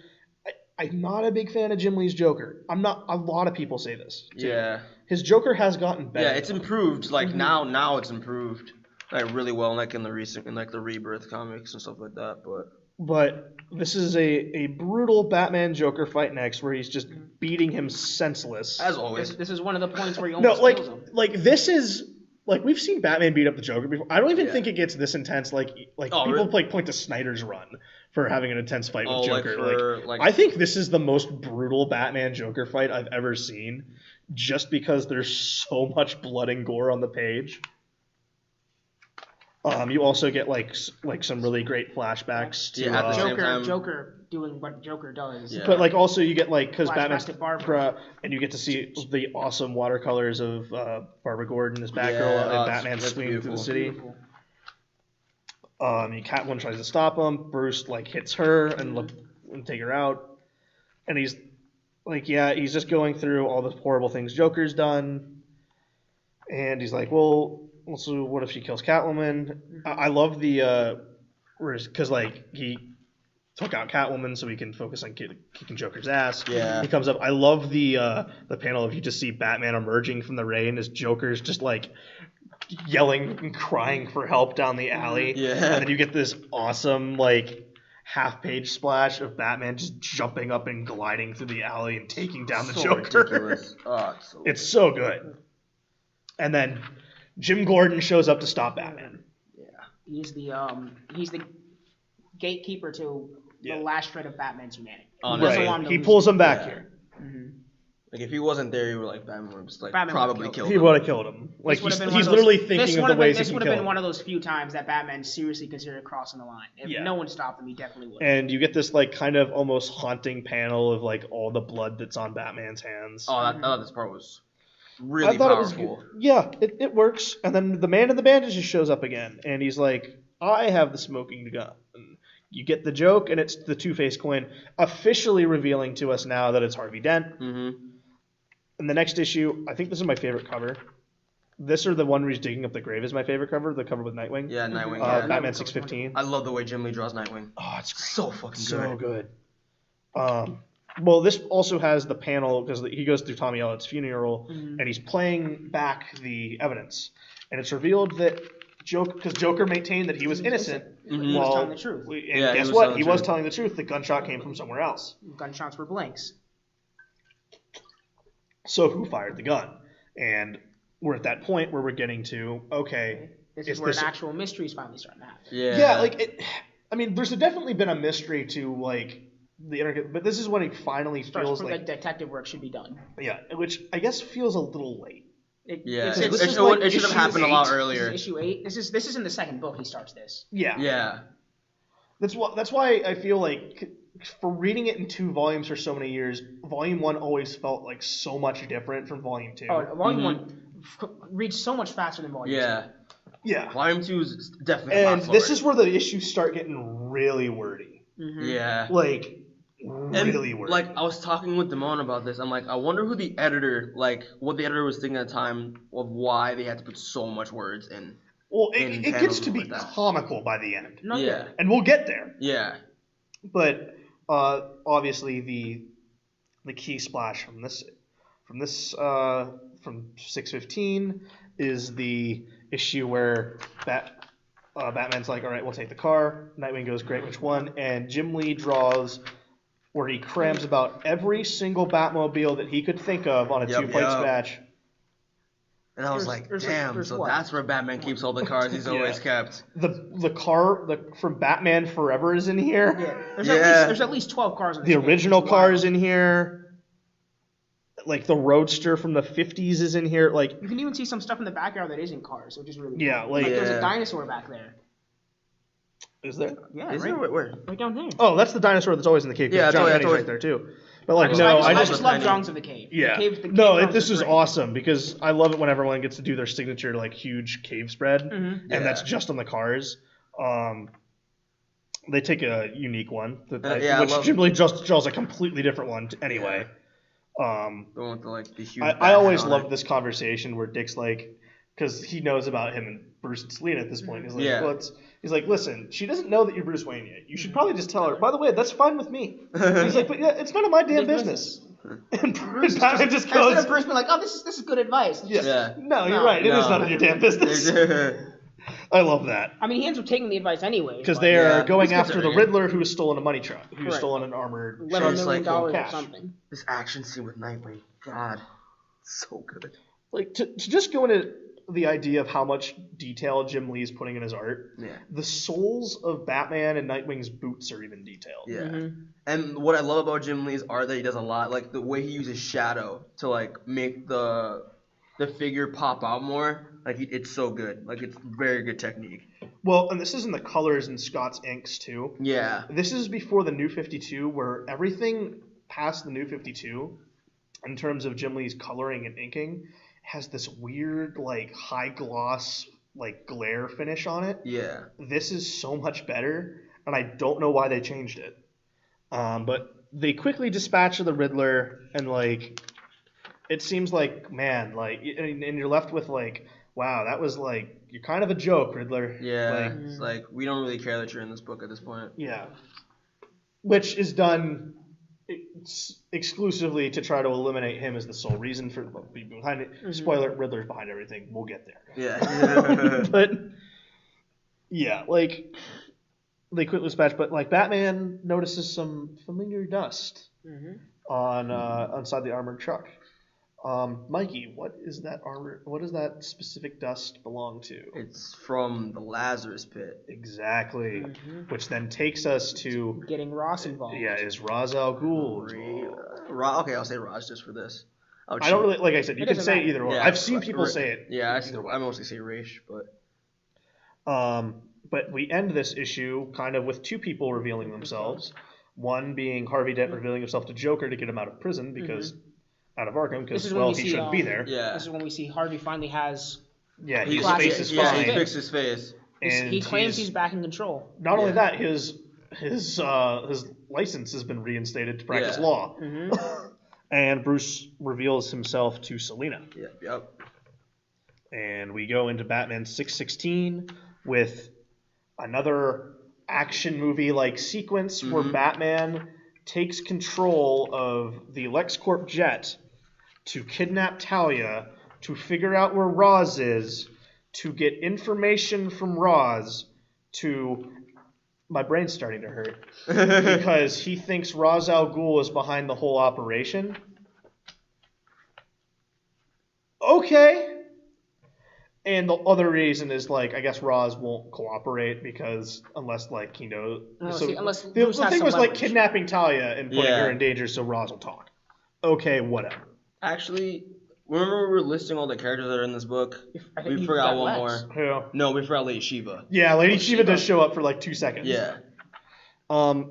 I'm not a big fan of Jim Lee's Joker. I'm not. A lot of people say this. Too. Yeah. His Joker has gotten better. Yeah, it's improved. Like now it's improved. Like really well, like in the Rebirth comics and stuff like that. But this is a brutal Batman Joker fight next, where he's just beating him senseless. As always. This is one of the points where he almost kills him. This is like we've seen Batman beat up the Joker before. I don't even think it gets this intense. Like people really? point to Snyder's Run for having an intense fight with Joker. Like I think this is the most brutal Batman Joker fight I've ever seen, just because there's so much blood and gore on the page. You also get like some really great flashbacks to at the same time. Joker doing what Joker does. But like also you get like because Flashbacks Batman's to Barbara. and you get to see the awesome watercolors of Barbara Gordon as Batgirl and Batman swinging through the city. Beautiful. Catwoman tries to stop him. Bruce like hits her and take her out, and he's he's just going through all the horrible things Joker's done, and he's like, well. So what if she kills Catwoman? I love the because he took out Catwoman so he can focus on kicking Joker's ass. Yeah. He comes up. I love the panel of you just see Batman emerging from the rain as Joker's just like yelling and crying for help down the alley. Yeah. And then you get this awesome like half-page splash of Batman just jumping up and gliding through the alley and taking down the Joker. Ridiculous. Oh, it's so good. And then Jim Gordon shows up to stop Batman. Yeah, he's the gatekeeper to the last shred of Batman's humanity. Right. He pulls him back here. Mm-hmm. Like if he wasn't there, you were like Batman would just Batman probably killed him. He would have killed him. Like he's literally thinking of the ways he can kill him. This would have been one of those few times that Batman seriously considered crossing the line. If no one stopped him, he definitely would. And you get this like kind of almost haunting panel of like all the blood that's on Batman's hands. Oh, I thought this part was really powerful. It works. And then the man in the bandages shows up again, and he's like, I have the smoking gun. And you get the joke, and it's the Two-Face coin officially revealing to us now that it's Harvey Dent. Mm-hmm. In the next issue, I think this is my favorite cover. This or the one where he's digging up the grave is my favorite cover, the cover with Nightwing. Yeah, Nightwing. Batman 615. I love the way Jim Lee draws Nightwing. Oh, it's great. So fucking good. Well, this also has the panel because he goes through Tommy Elliot's funeral and he's playing back the evidence, and it's revealed that Joker maintained that he was innocent. He was telling the truth. And guess what? He was telling the truth. The gunshot came from somewhere else. Gunshots were blanks. So who fired the gun? And we're at that point where we're getting to This is where an actual mystery is finally starting to happen. Yeah, there's definitely been a mystery to like the internet, but this is when it finally feels like detective work should be done. Yeah, which I guess feels a little late. It should have happened a lot earlier. This is issue 8. This is in the second book. He starts this. Yeah. That's why I feel like for reading it in 2 volumes for so many years, volume 1 always felt like so much different from volume 2. Oh, volume 1 reads so much faster than volume 2. Yeah. Volume 2 is definitely. And this is where the issues start getting really wordy. Mm-hmm. Yeah. Like really wordy. Like I was talking with Demoan about this. I'm like, I wonder what the editor was thinking at the time of why they had to put so much words in. Well, it gets to be comical by the end. And we'll get there. Yeah. But obviously the key splash from 615 is the issue where Batman's like, all right, we'll take the car. Nightwing goes, great, which one? And Jim Lee draws where he crams about every single Batmobile that he could think of on a 2-plate match. And I was damn, so that's where Batman keeps all the cars he's always kept. The car from Batman Forever is in here. Yeah. There's at least 12 cars on this The original car is in here. Like the Roadster from the 50s is in here. Like You can even see some stuff in the backyard that isn't cars, which is really cool. Yeah, like- there's Yeah. a dinosaur back there. is there? Yeah, Is right, it? Where? right down there. Oh, that's the dinosaur that's always in the cave. 'cause Yeah, John it's Penny's always- right there too. But like I I just just love Penny. drawings of the cave. yeah. The cave No, drawings this are is great. awesome because I love it when everyone gets to do their signature like huge cave spread, Mhm. Yeah. and that's just on the cars. They take a unique one, Yeah, I which love- Jim Lee just draws a completely different one anyway. The one with the, like the huge. I bat always on it. loved this conversation where Dick's like, because he knows about him and Bruce and Selena at this point. He's like, Yeah. well, he's like, listen, she doesn't know that you're Bruce Wayne yet. You should probably just tell her. By the way, that's fine with me. He's like, but yeah, it's none of my damn Big business. And Bruce Batman just Instead goes, of Bruce being like, oh, this is good advice. It's yeah. just- Yeah. No, you're No. right. It is No. none of your damn business. I love that. I mean, he ends up taking the advice anyway. Because but they Yeah, are going these kids after are the in. Riddler who's stolen a money truck, who's Correct. stolen an armored $11 truck. Just million like or cash. something. This action scene with Nightwing, God, so good. Like to just go into the idea of how much detail Jim Lee's putting in his art. Yeah. The soles of Batman and Nightwing's boots are even detailed. Yeah. Mhm. And what I love about Jim Lee's art that he does a lot, like the way he uses shadow to like make the figure pop out more. Like it's so good. Like it's very good technique. Well, and this is in the colors in Scott's inks too. Yeah. This is before the New 52, where everything past the New 52, in terms of Jim Lee's coloring and inking, has this weird like high gloss like glare finish on it. Yeah. This is so much better, and I don't know why they changed it. But they quickly dispatch the Riddler, and like, it seems like, man, like, and you're left with like, wow, that was like, you're kind of a joke, Riddler. Yeah. Like, It's like we don't really care that you're in this book at this point. yeah. Which is done exclusively to try to eliminate him as the sole reason for behind it. Mhm. Spoiler: Riddler's behind everything. We'll get there. Yeah. But yeah, like they quickly dispatch, but like Batman notices some familiar dust Mhm. on inside the armored truck. Mikey, what is that armor? What does that specific dust belong to? It's from the Lazarus Pit. Exactly, Mhm. which then takes us to Getting Ross involved. is Ra's al Ghul. Okay, I'll say Raj just for this. I don't really like I said. You It can doesn't say matter. either or. Yeah, I've seen people right. say it. Yeah, either way. I mostly say Raish, but But we end this issue kind of with two people revealing themselves. One being Harvey Dent revealing himself to Joker to get him out of prison because out of Arkham This because is when well we he see, shouldn't be there. yeah. This is when we see Harvey finally has. Yeah, He's his Classic. face is yeah, fine. he fixed his face. And He claims he's back in control. not only Yeah. that, his license has been reinstated to practice Yeah. law. Mm-hmm. And Bruce reveals himself to Selina. Yep. And we go into Batman 616 with another action movie like sequence where Batman takes control of the LexCorp jet to kidnap Talia, to figure out where Roz is, to get information from Roz, to... My brain's starting to hurt. Because he thinks Ra's al Ghul is behind the whole operation. Okay. And the other reason is, like, I guess Ra's won't cooperate because unless, like, he knows... Unless the Bruce has thing some was, like, leverage. kidnapping Talia and putting Yeah. her in danger so Ra's will talk. Okay, whatever. Actually, remember we were listing all the characters that are in this book? I think We you forgot one Lex. more. Yeah, No, we forgot Lady Shiva. Lady Shiva Shiva. does show up for, like, 2 seconds. Yeah.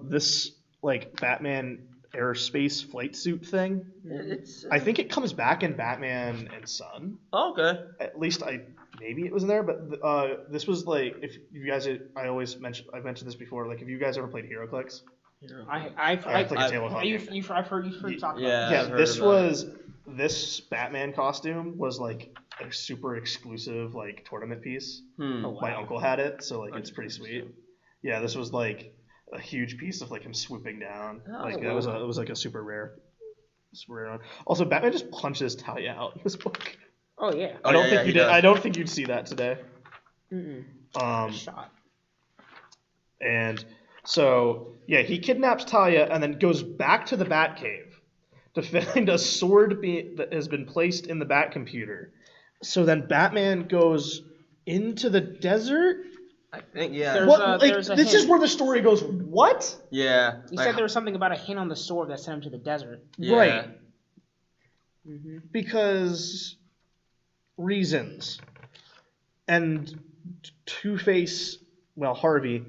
This, like, Batman airspace flight suit thing, It's. I think it comes back in Batman and Son. Oh, okay. At least maybe it was in there, but this was like if you guys I've mentioned this before, like if you guys ever played HeroClix, I've it's like a Tale of I've heard you talk about Yeah. this. I've heard about this Batman costume was like a super exclusive like tournament piece. Oh, My wow. uncle had it, so like it's pretty sweet. Yeah, this was like a huge piece of like him swooping down. Oh, Like wow. it was like a super rare one. Also, Batman just punches Talia out in this book. Oh yeah. Oh, I don't yeah, think he you did. does. I don't think you'd see that today. Mm-mm. Shot. And so, yeah, he kidnaps Talia and then goes back to the Batcave to find a sword that has been placed in the Batcomputer. So then Batman goes into the desert? I think, yeah. There's What? a This hint. is where the story goes, what? Yeah. You like, said there was something about a hint on the sword that sent him to the desert. yeah. Right. because reasons. And Two-Face, well, Harvey,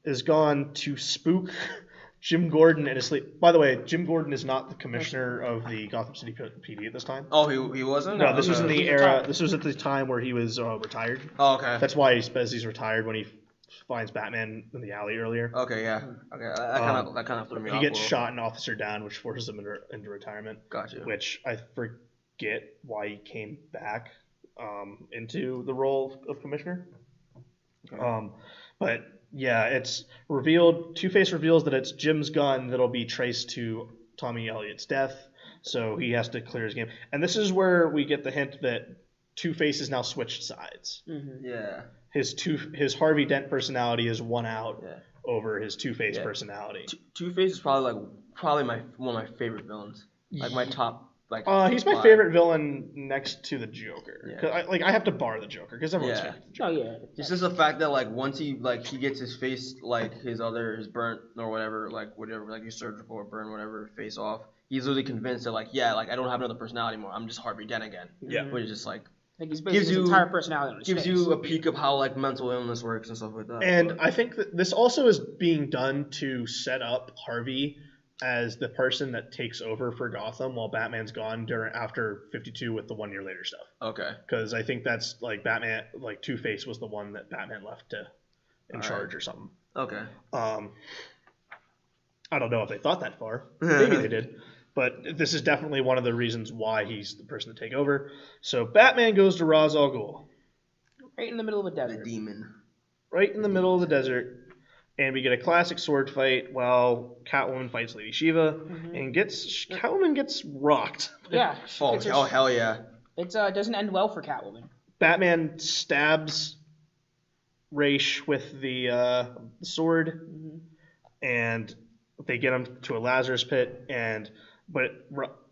is gone to spook Jim Gordon in his sleep. By the way, Jim Gordon is not the commissioner of the Gotham City PD at this time. Oh, he wasn't? No, this was in the He's era. retired. This was at the time where he was retired. Oh, okay. That's why he says he's retired when he finds Batman in the alley earlier. Okay, yeah. Okay, that kind of threw me off. He gets a little. shot and Officer Down, which forces him into retirement. Gotcha. Which I forget why he came back into the role of commissioner. Okay. But yeah, it's revealed. Two-Face reveals that it's Jim's gun that'll be traced to Tommy Elliott's death, so he has to clear his game. And this is where we get the hint that Two-Face has now switched sides. Yeah. His Harvey Dent personality is won out over his Two-Face personality. Two-Face is probably one of my favorite villains. Like my top. He's my favorite villain next to the Joker. Yeah. 'Cause I have to bar the Joker because everyone's favorite the Joker. Oh yeah. It's just the fact that once he gets his face his burnt or whatever his surgical or burn whatever face off, he's literally convinced that I don't have another personality anymore. I'm just Harvey Dent again. Yeah. Which is just he's basically his entire personality on his gives face. you a peek of how mental illness works and stuff like that. And I think that this also is being done to set up Harvey as the person that takes over for Gotham while Batman's gone after 52 with the 1 year later stuff. Okay. Because I think that's Batman, Two-Face was the one that Batman left in charge or something. Okay. I don't know if they thought that far. Maybe they did. But this is definitely one of the reasons why he's the person to take over. So Batman goes to Ra's al Ghul. Right in the middle of a desert. The demon. Right in the middle of the desert. And we get a classic sword fight while Catwoman fights Lady Shiva and Catwoman gets rocked. Yeah. Oh hell yeah. It doesn't end well for Catwoman. Batman stabs Ra's with the sword, and they get him to a Lazarus pit. But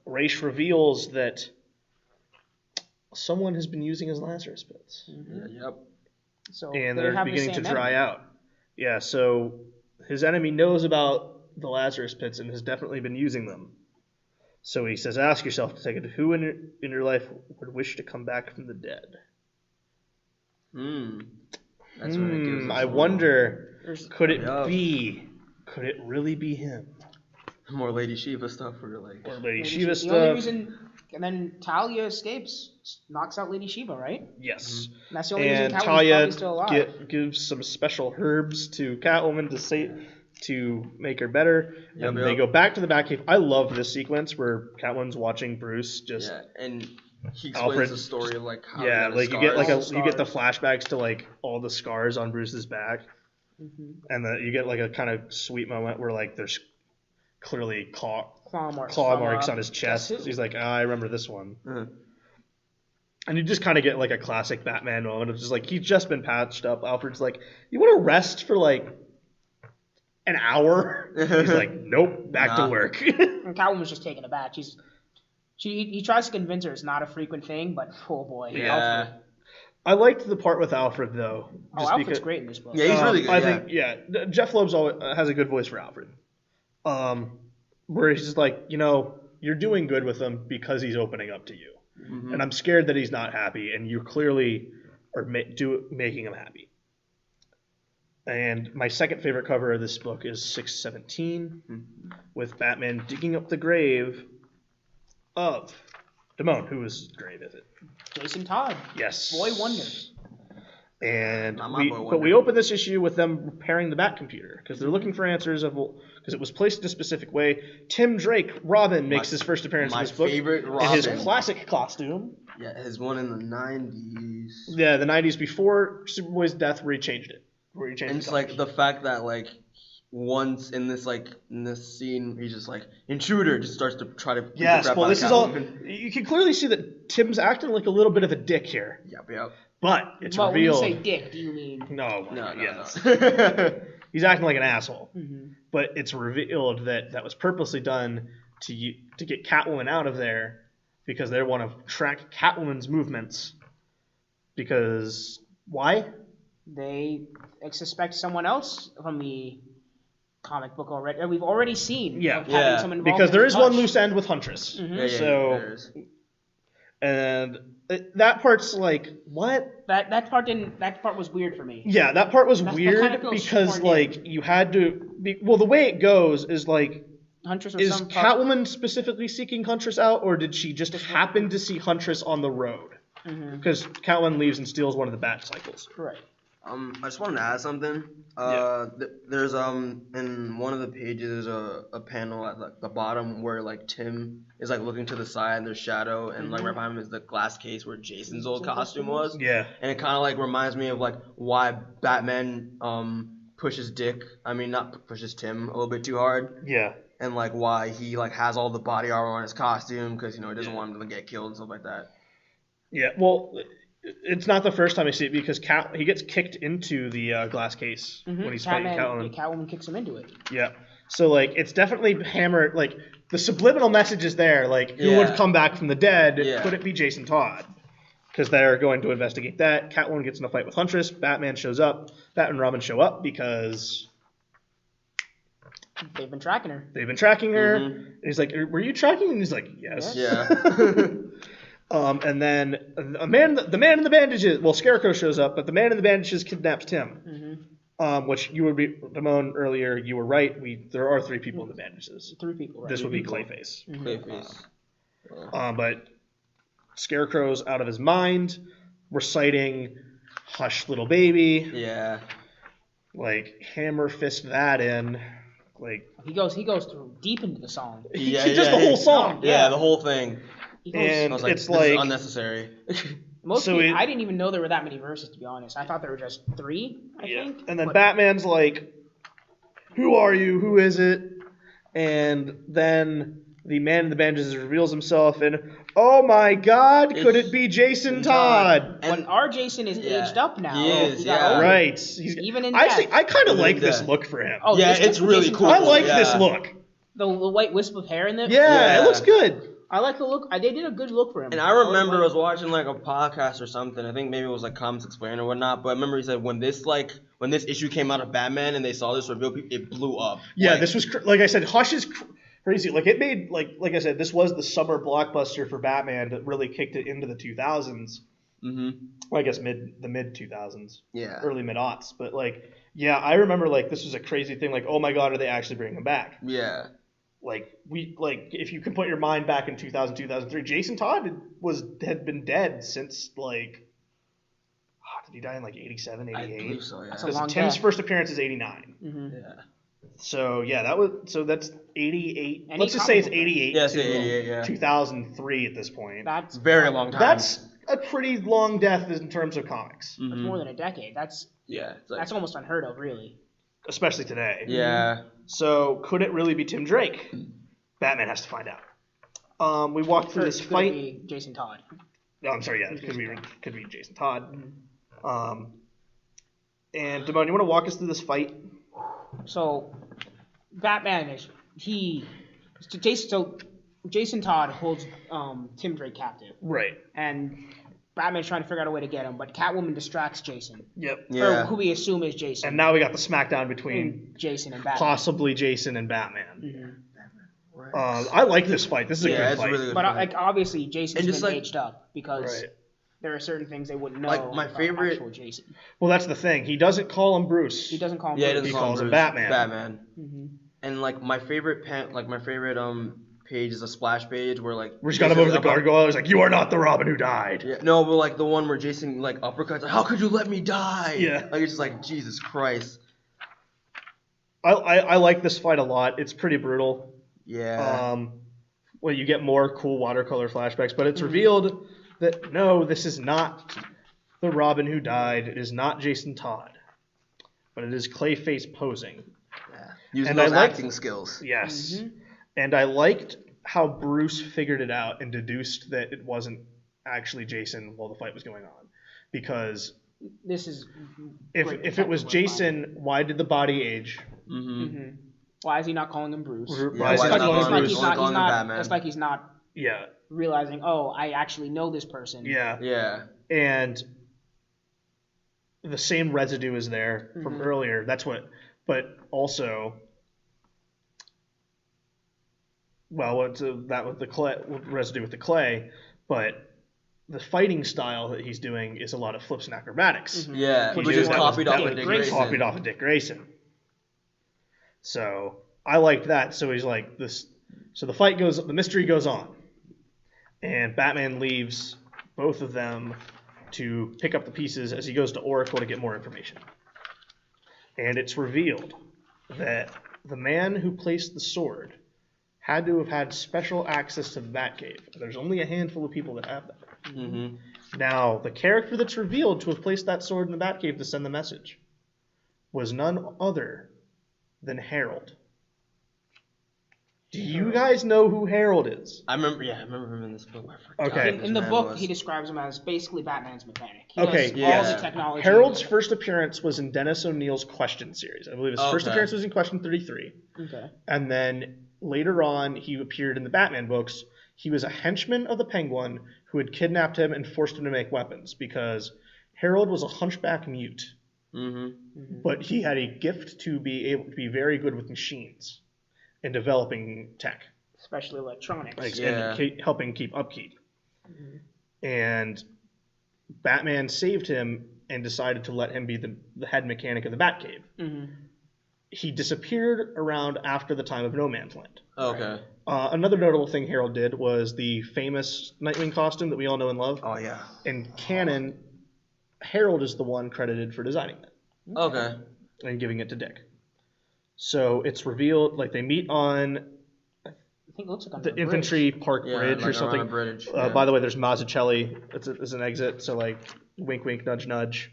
Ra's reveals that someone has been using his Lazarus pits, Yep. So and they they're have the beginning to same dry enemy. out. Yeah, so his enemy knows about the Lazarus pits and has definitely been using them. So he says, ask yourself to take it, who in your life would wish to come back from the dead? That's what it gives us I a wonder, could it really be him? more Lady Shiva stuff for Or Lady Shiva The only stuff? reason, and then Talia escapes, knocks out Lady Shiva, right? Yes. And that's the only And reason Catwoman's Talia probably still alive. gives some special herbs to Catwoman to make her better. And they go back to the Batcave. I love this sequence where Catwoman's watching Bruce just. Yeah, and he explains Alfred, the story of how yeah, he got you get scars. you get the flashbacks to all the scars on Bruce's back, and you get a kind of sweet moment where there's clearly claw marks on his chest. He's like, I remember this one. And you just kind of get a classic Batman moment of just he's just been patched up. Alfred's like, you want to rest for an hour? He's like, nope, back to work. And Catwoman's just taken aback. He tries to convince her it's not a frequent thing, but oh boy. Yeah. Alfred. I liked the part with Alfred though. Alfred's great in this book. Yeah, he's really good. I think Jeff Loeb's has a good voice for Alfred. Where he's like, you're doing good with him because he's opening up to you. And I'm scared that he's not happy, and you clearly are making him happy. And my second favorite cover of this book is 617, with Batman digging up the grave of Demoan. Whose grave is it? Jason Todd. Yes. Boy Wonder. And Not my boy Wonder. but we open this issue with them repairing the Bat computer because they're looking for answers because it was placed in a specific way. Tim Drake, Robin, makes his first appearance in this book. My favorite in Robin. his classic costume. Yeah, his one in the 90s. Yeah, the 90s before Superboy's death, where he changed it. And it's the fact that once in this scene, he's just intruder, just starts to try to. Yes, well, this is all. You can clearly see that Tim's acting like a little bit of a dick here. Yep. But it's But revealed. when you say dick, do you mean? No. Yes. He's acting like an asshole. Mm-hmm. But it's revealed that was purposely done to get Catwoman out of there because they want to track Catwoman's movements. Because why? They suspect someone else from the comic book already. We've already seen. Yeah. Having some involvement Because there with is one Hush. loose end with Huntress. Mhm. Yeah, So there is. and that part's like, what? That part was weird for me. Yeah, that part was That weird kinda feels because sworn like you had to be, well, the way it goes is like, Huntress or is some Catwoman specifically seeking Huntress out, or did she just happen to see Huntress on the road? Because Catwoman leaves and steals one of the bat cycles. Right. I just wanted to add something. There's in one of the pages there's a panel at like the bottom where like Tim is like looking to the side and there's shadow and like right behind him is the glass case where Jason's old costume was. Yeah. And it kind of like reminds me of like why Batman pushes Tim a little bit too hard. Yeah. And like why he like has all the body armor on his costume because he doesn't want him to get killed and stuff like that. Yeah. Well, it's not the first time I see it because he gets kicked into the glass case when he's fighting Catwoman. Catwoman kicks him into it. Yeah. So like it's definitely hammered. Like the subliminal message is there. Like who would come back from the dead? Yeah. Could it be Jason Todd? Because they're going to investigate that. Catwoman gets in a fight with Huntress. Batman shows up. Batman and Robin show up because they've been tracking her. And he's like, "Were you tracking?" And he's like, "Yes." Yeah. And then the man in the bandages. Well, Scarecrow shows up, but the man in the bandages kidnaps Tim. Which you would be, Demoan, earlier. You were right. There are 3 people in the bandages. 3 people. Right? This would be Clayface. Clayface. But Scarecrow's out of his mind, reciting "Hush, Little Baby." Yeah. Like hammer fist that in. Like he goes through deep into the song. He does the whole song. Yeah, the whole thing. And I was like, it's this like is unnecessary. I didn't even know there were that many verses, to be honest. I thought there were just 3, I think. And then Batman's like, "Who are you? Who is it?" And then the man in the bandages reveals himself, and oh my God, could it be Jason Todd? And our Jason is aged up now. He is, Right. Even in actually, death. I kind of like Even in this death. look for him. Oh, yeah, it's really cool. I like this look. The white wisp of hair in there. Yeah, it looks good. I like the look. They did a good look for him. And I remember I was watching like a podcast or something. I think maybe it was like Comics Explained or whatnot. But I remember he said when this issue came out of Batman and they saw this reveal, it blew up. Yeah, this was like I said, Hush is crazy. Like it made like I said, this was the summer blockbuster for Batman that really kicked it into the 2000s. Well, I guess mid 2000s. Yeah. Early mid aughts, but like yeah, I remember like this was a crazy thing. Like oh my God, are they actually bringing him back? Yeah. Like if you can put your mind back in 2000, 2003, Jason Todd had been dead since like did he die in like 87, 88? I believe so, yeah. That's a long Tim's death. first appearance is 89. Yeah. So yeah, that's 88. Any Let's just say it's comic book. 88 Yeah, to say 88, yeah. 2003 at this point. That's Very long time. That's a pretty long death in terms of comics, That's more than a decade. That's It's almost unheard of, really. especially today. Yeah. So could it really be Tim Drake? Batman has to find out. We walked through this Could fight. be Jason Todd. No, I'm sorry. Yeah, it could be Jason Todd. And Demoan, you want to walk us through this fight? So, Batman Jason Todd holds Tim Drake captive, Right. and Batman's trying to figure out a way to get him, but Catwoman distracts Jason, Yep. Yeah. or who we assume is Jason. And now we got the smackdown between Jason and Batman. possibly Jason and Batman. Right. I like this fight. This is a good it's fight. a really good But fight. like obviously Jason's And just, been like- aged up because Right. there are certain things they wouldn't know. Like, my about favorite- actual Jason. Well, that's the thing. He doesn't call him Bruce. He doesn't call him. Yeah, Bruce. he doesn't calls him Bruce. Batman. Batman. Mhm. And like my favorite page is a splash page where like Where he's got him over the gargoyle. He's like, "You are not the Robin who died." Yeah, no, but like the one where Jason like uppercuts, like, how could you let me die? Yeah. Like it's just like Jesus Christ. I like this fight a lot. It's pretty brutal. Yeah. Well, you get more cool watercolor flashbacks, but it's revealed that no, this is not the Robin who died. It is not Jason Todd, but it is Clayface posing. Yeah. Using and those I like- acting skills. Yes. And I liked how Bruce figured it out and deduced that it wasn't actually Jason while the fight was going on. Because This is if great it was detective work Jason, why did the body age? Mm-hmm. Why is he not calling him Bruce? Why is he not calling him Bruce? He's not. Calling him Batman. It's like he's not Yeah. realizing. Oh, I actually know this person. Yeah. Yeah. And the same residue is there from earlier. But also, well, that with the clay residue with the clay, but the fighting style that he's doing is a lot of flips and acrobatics. Yeah, Which which is is copied off of Dick Dick Grayson. Grayson. Copied off of Dick Grayson. So I liked that. So he's like this. So the mystery goes on, and Batman leaves both of them to pick up the pieces as he goes to Oracle to get more information. And it's revealed that the man who placed the sword had to have had special access to the Batcave. There's only a handful of people that have that. Mm-hmm. Now, the character that's revealed to have placed that sword in the Batcave to send the message was none other than Harold. Do you guys know who Harold is? I remember him in this book. I forgot Okay. who this In the man book, was. he describes him as basically Batman's mechanic. He Okay, does yeah. all the technology. Harold's first appearance was in Dennis O'Neill's Question series. I believe his first Okay. appearance was in Question 33. Okay. And then later on, he appeared in the Batman books. He was a henchman of the Penguin who had kidnapped him and forced him to make weapons because Harold was a hunchback mute. Mm-hmm. But he had a gift to be able to be very good with machines and developing tech. Especially electronics. Like, Yeah. and helping keep upkeep. And Batman saved him and decided to let him be the head mechanic of the Batcave. Mm-hmm. He disappeared around after the time of No Man's Land. Okay. Another notable thing Harold did was the famous Nightwing costume that we all know and love. Oh yeah. In canon, Harold is the one credited for designing it Okay. and giving it to Dick. So it's revealed, like they meet on I think it looks like on the bridge. Infantry Park Yeah, Bridge like or something. around a bridge. Yeah. By the way, there's Mazzucchelli. It's an exit, so like wink, wink, nudge, nudge.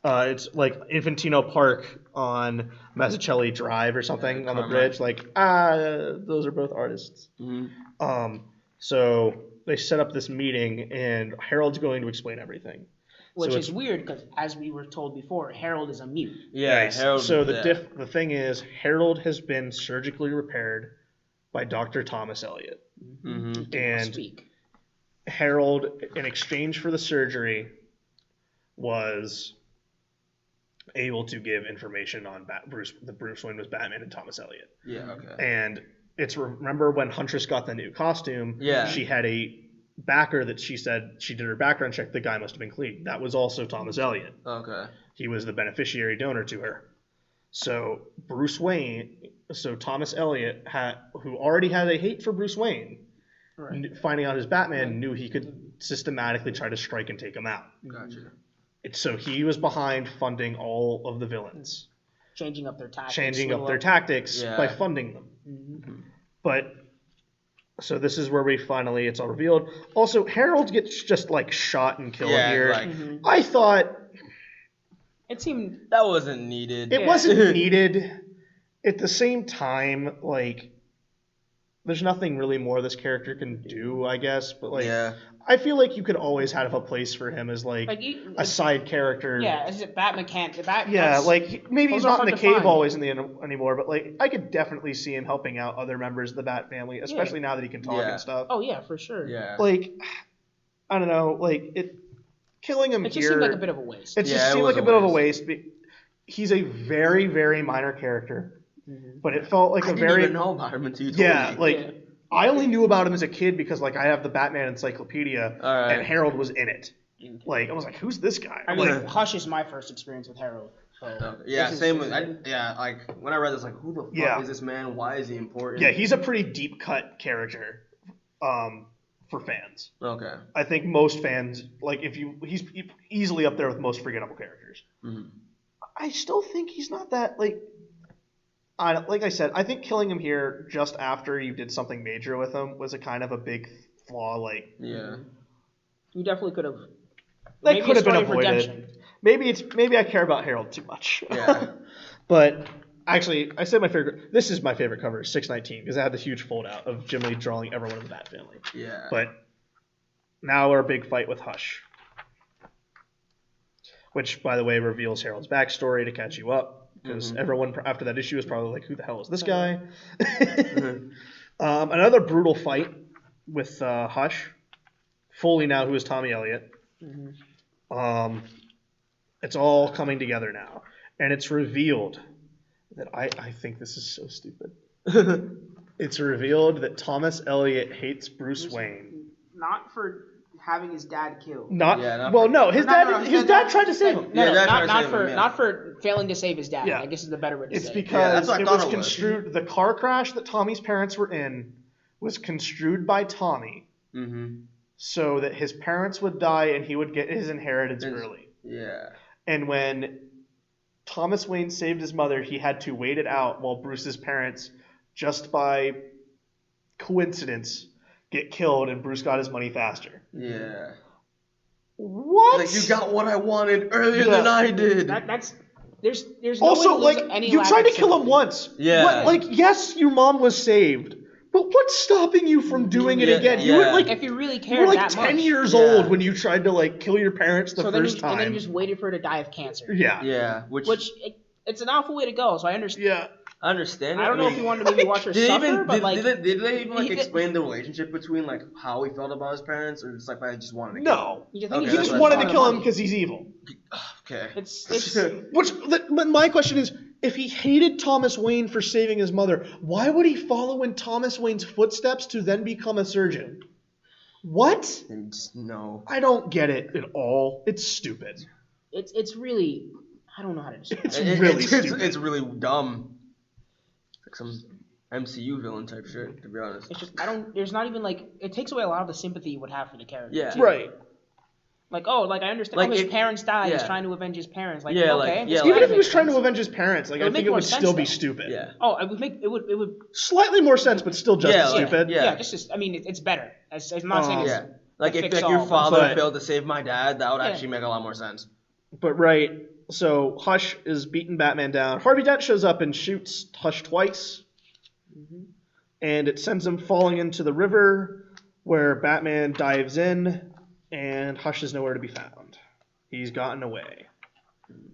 It's like Infantino Park on Mazzucchelli Drive or something Yeah, on the Carmine. bridge. Like, those are both artists. Mm-hmm. So they set up this meeting, and Harold's going to explain everything. Which So is weird because, as we were told before, Harold is a mute. Yeah. Nice. Harold, So yeah. the thing is, Harold has been surgically repaired by Dr. Thomas Elliot. Mm-hmm. He cannot And speak. Harold, in exchange for the surgery, was able to give information on Bruce Wayne was Batman and Thomas Elliot. Yeah. Okay. And remember when Huntress got the new costume? Yeah. She had a backer that she said she did her background check. The guy must have been clean. That was also Thomas Elliot. Okay. He was the beneficiary donor to her. So Thomas Elliot, who already had a hate for Bruce Wayne, Right. finding out his Batman, knew he could systematically try to strike and take him out. Gotcha. So he was behind funding all of the villains, Changing up their tactics. changing up little their tactics Yeah. by funding them. Mhm. But so this is where it's all revealed. Also, Harold gets just like shot and killed Yeah. here. Like Mhm. I thought It seemed. that wasn't needed. it Yeah. wasn't needed. At the same time, like, there's nothing really more this character can do, I guess. But like, Yeah. I feel like you could always have a place for him as like a side character. Yeah, as a Batman can't. Yeah, like maybe he's those are not in the hard to cave find. always anymore, but like I could definitely see him helping out other members of the Bat family, especially now that he can talk Yeah. and stuff. Oh yeah, for sure. Yeah. Like, I don't know, like killing him It here. just seemed like a bit of a waste. It Yeah, just it seemed was like a a bit of a waste. waste. He's a very, very minor character, Mhm. but it felt like I a didn't very even know about him until you told yeah, me. like Yeah. I only knew about him as a kid because like I have the Batman encyclopedia All right. and Harold was in it. Like I was like, who's this guy? I I'm mean, like, Hush is my first experience with Harold. So Okay. Yeah, this is- same with like when I read this, like who the fuck Yeah. is this man? Why is he important? yeah, he's a pretty deep cut character, for fans. Okay. I think most fans like he's easily up there with most forgettable characters. Mhm. I still think he's not that like. Like I said, I think killing him here just after you did something major with him was a kind of a big flaw. Like Yeah. you definitely could have. that maybe could a have been story of avoided. redemption. Maybe I care about Harold too much. Yeah. But actually, I said my favorite. This is my favorite cover, 619, because I had the huge fold out of Jim Lee drawing everyone in the Bat family. Yeah. But now our big fight with Hush, which, by the way, reveals Harold's backstory to catch you up. Because everyone after that issue is probably like, who the hell is this guy? Another brutal fight with Hush. Fully now, who is Tommy Elliott. It's all coming together now. And it's revealed that I think this is so stupid. It's revealed that Thomas Elliott hates Bruce Wayne. Not for having his dad killed. Not Yeah, well, no, his dad No, his dad tried to save him. No, Yeah, no, dad tried to not save for him, yeah. not for failing to save his dad. Yeah. I guess is the better way to It's say it. because that's what I it thought was it was. construed. The car crash that Tommy's parents were in was construed by Tommy Mm-hmm. so that his parents would die and he would get his inheritance early. Yeah. And when Thomas Wayne saved his mother, he had to wait it out while Bruce's parents, just by coincidence, get killed and Bruce got his money faster. Yeah. What? Like, you got what I wanted earlier Yeah. than I did. That's there's no Also, way to lose like, any you lack tried to of kill him sympathy. once. Yeah. What, like, yes, your mom was saved, but what's stopping you from doing it Yeah, again? You were yeah. like, If you really you cared were like that 10 much. years Yeah. old when you tried to like kill your parents the so then first time. and then you just waited for her to die of cancer. Yeah. Yeah. Which it's an awful way to go. So I understand. Yeah. I understand. I don't know if you wanted to maybe watch her Did suffer, but like did they even like he did- explain the relationship between like how he felt about his parents, or just like I just wanted to No. you think Okay, He that's just what I wanted thought. to kill him because he's evil. Okay. it's But my question is, if he hated Thomas Wayne for saving his mother, why would he follow in Thomas Wayne's footsteps to then become a surgeon? What? No. I don't get it at all. It's stupid. it's really I don't know how to describe It's it. really stupid. It's really dumb. Like some MCU villain type shit, to be honest. It's just there's not even like it takes away a lot of the sympathy you would have for the character. Yeah. too. Right. Like I understand. Like, his if- parents died. He's yeah. trying to avenge his parents. Like Yeah, okay, like- this yeah, kinda Even if he makes was trying to sense. avenge his parents, like It I would think make it more would sense, still be though. stupid. Yeah. Oh, it would make it would Slightly more sense, but still just Yeah, as like- stupid. yeah. I mean it's better. I'm not saying it's, Yeah. Like if fix like all, your but- father But- failed to save my dad, that would Yeah. actually make a lot more sense. But right, so Hush is beating Batman down. Harvey Dent shows up and shoots Hush twice. And it sends him falling into the river, where Batman dives in, and Hush is nowhere to be found. He's gotten away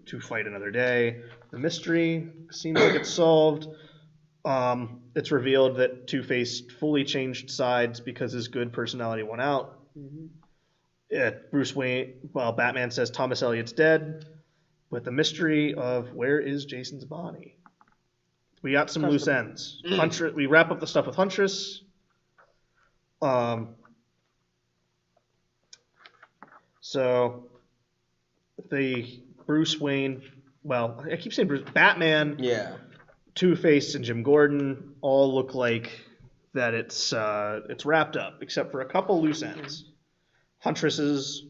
to fight another day. The mystery seems like it's solved. It's revealed that Two-Face fully changed sides because his good personality won out. Batman says Thomas Elliot's dead, with the mystery of where is Jason's body. We got some loose ends. We wrap up the stuff with Huntress. So the Bruce Wayne, well, I keep saying Bruce, Batman, Yeah. Two-Face, and Jim Gordon all look like that it's wrapped up, except for a couple loose ends. Huntress's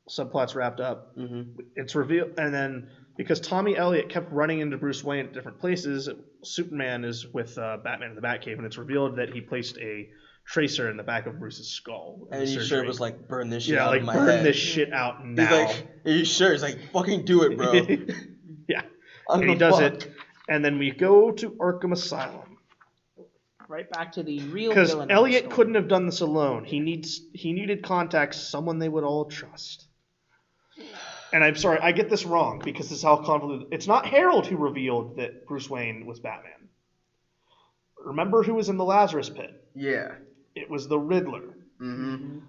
subplot's wrapped up. Mm-hmm. It's revealed, and then because Tommy Elliott kept running into Bruce Wayne at different places, Superman is with Batman in the Batcave, and it's revealed that he placed a tracer in the back of Bruce's skull. in And the he sure surgery. was like, burn this shit Yeah, out like of my burn head. this shit out now. He's like, are you sure? He's like, fucking do it, bro. Yeah, I'm and he the does fuck. it, and then we go to Arkham Asylum right back to the real because villain. of the Elliot story. couldn't have done this alone. He needed contacts, someone they would all trust. And I'm sorry, I get this wrong because this is how convoluted. It's not Harold who revealed that Bruce Wayne was Batman. Remember who was in the Lazarus Pit? Yeah. It was the Riddler. Mm-hmm.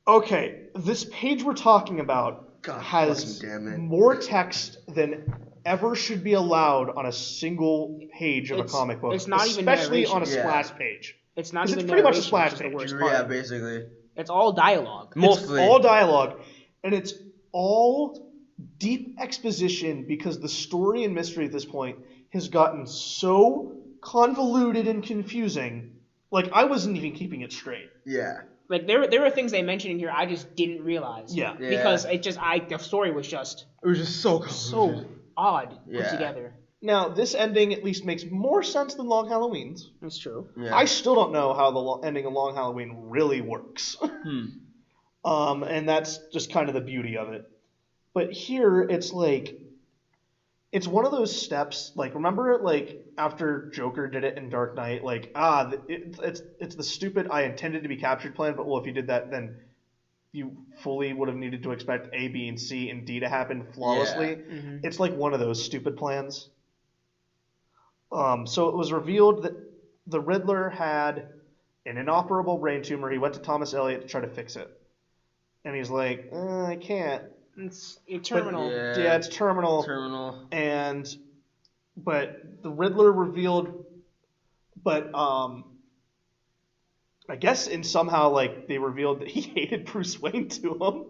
Okay, this page we're talking about God has fucking damn it. more text than ever should be allowed on a single page of a It's- comic book, it's not even especially on a narration. splash page. It's not 'Cause even it's pretty much a narration, splash which is the page. worst Yeah, part. basically. It's all dialogue. Mostly. It's all dialogue, and it's all deep exposition because the story and mystery at this point has gotten so convoluted and confusing. Like, I wasn't even keeping it straight. Yeah. Like there were things they mentioned in here I just didn't realize. Yeah. Yeah. Because the story was just It was just so so odd put Yeah. together. Now, this ending at least makes more sense than Long Halloween's. That's true. Yeah. I still don't know how the ending of Long Halloween really works. And that's just kind of the beauty of it. But here, it's like, it's one of those steps, like, remember, like, after Joker did it in Dark Knight, like, it's the stupid I intended to be captured plan, but well, if you did that, then you fully would have needed to expect A, B, and C and D to happen flawlessly. Yeah. Mm-hmm. It's like one of those stupid plans. So it was revealed that the Riddler had an inoperable brain tumor. He went to Thomas Elliot to try to fix it. And he's like, I can't. It's terminal. Yeah. It's terminal. Terminal. But the Riddler revealed, I guess in somehow like they revealed that he hated Bruce Wayne to him.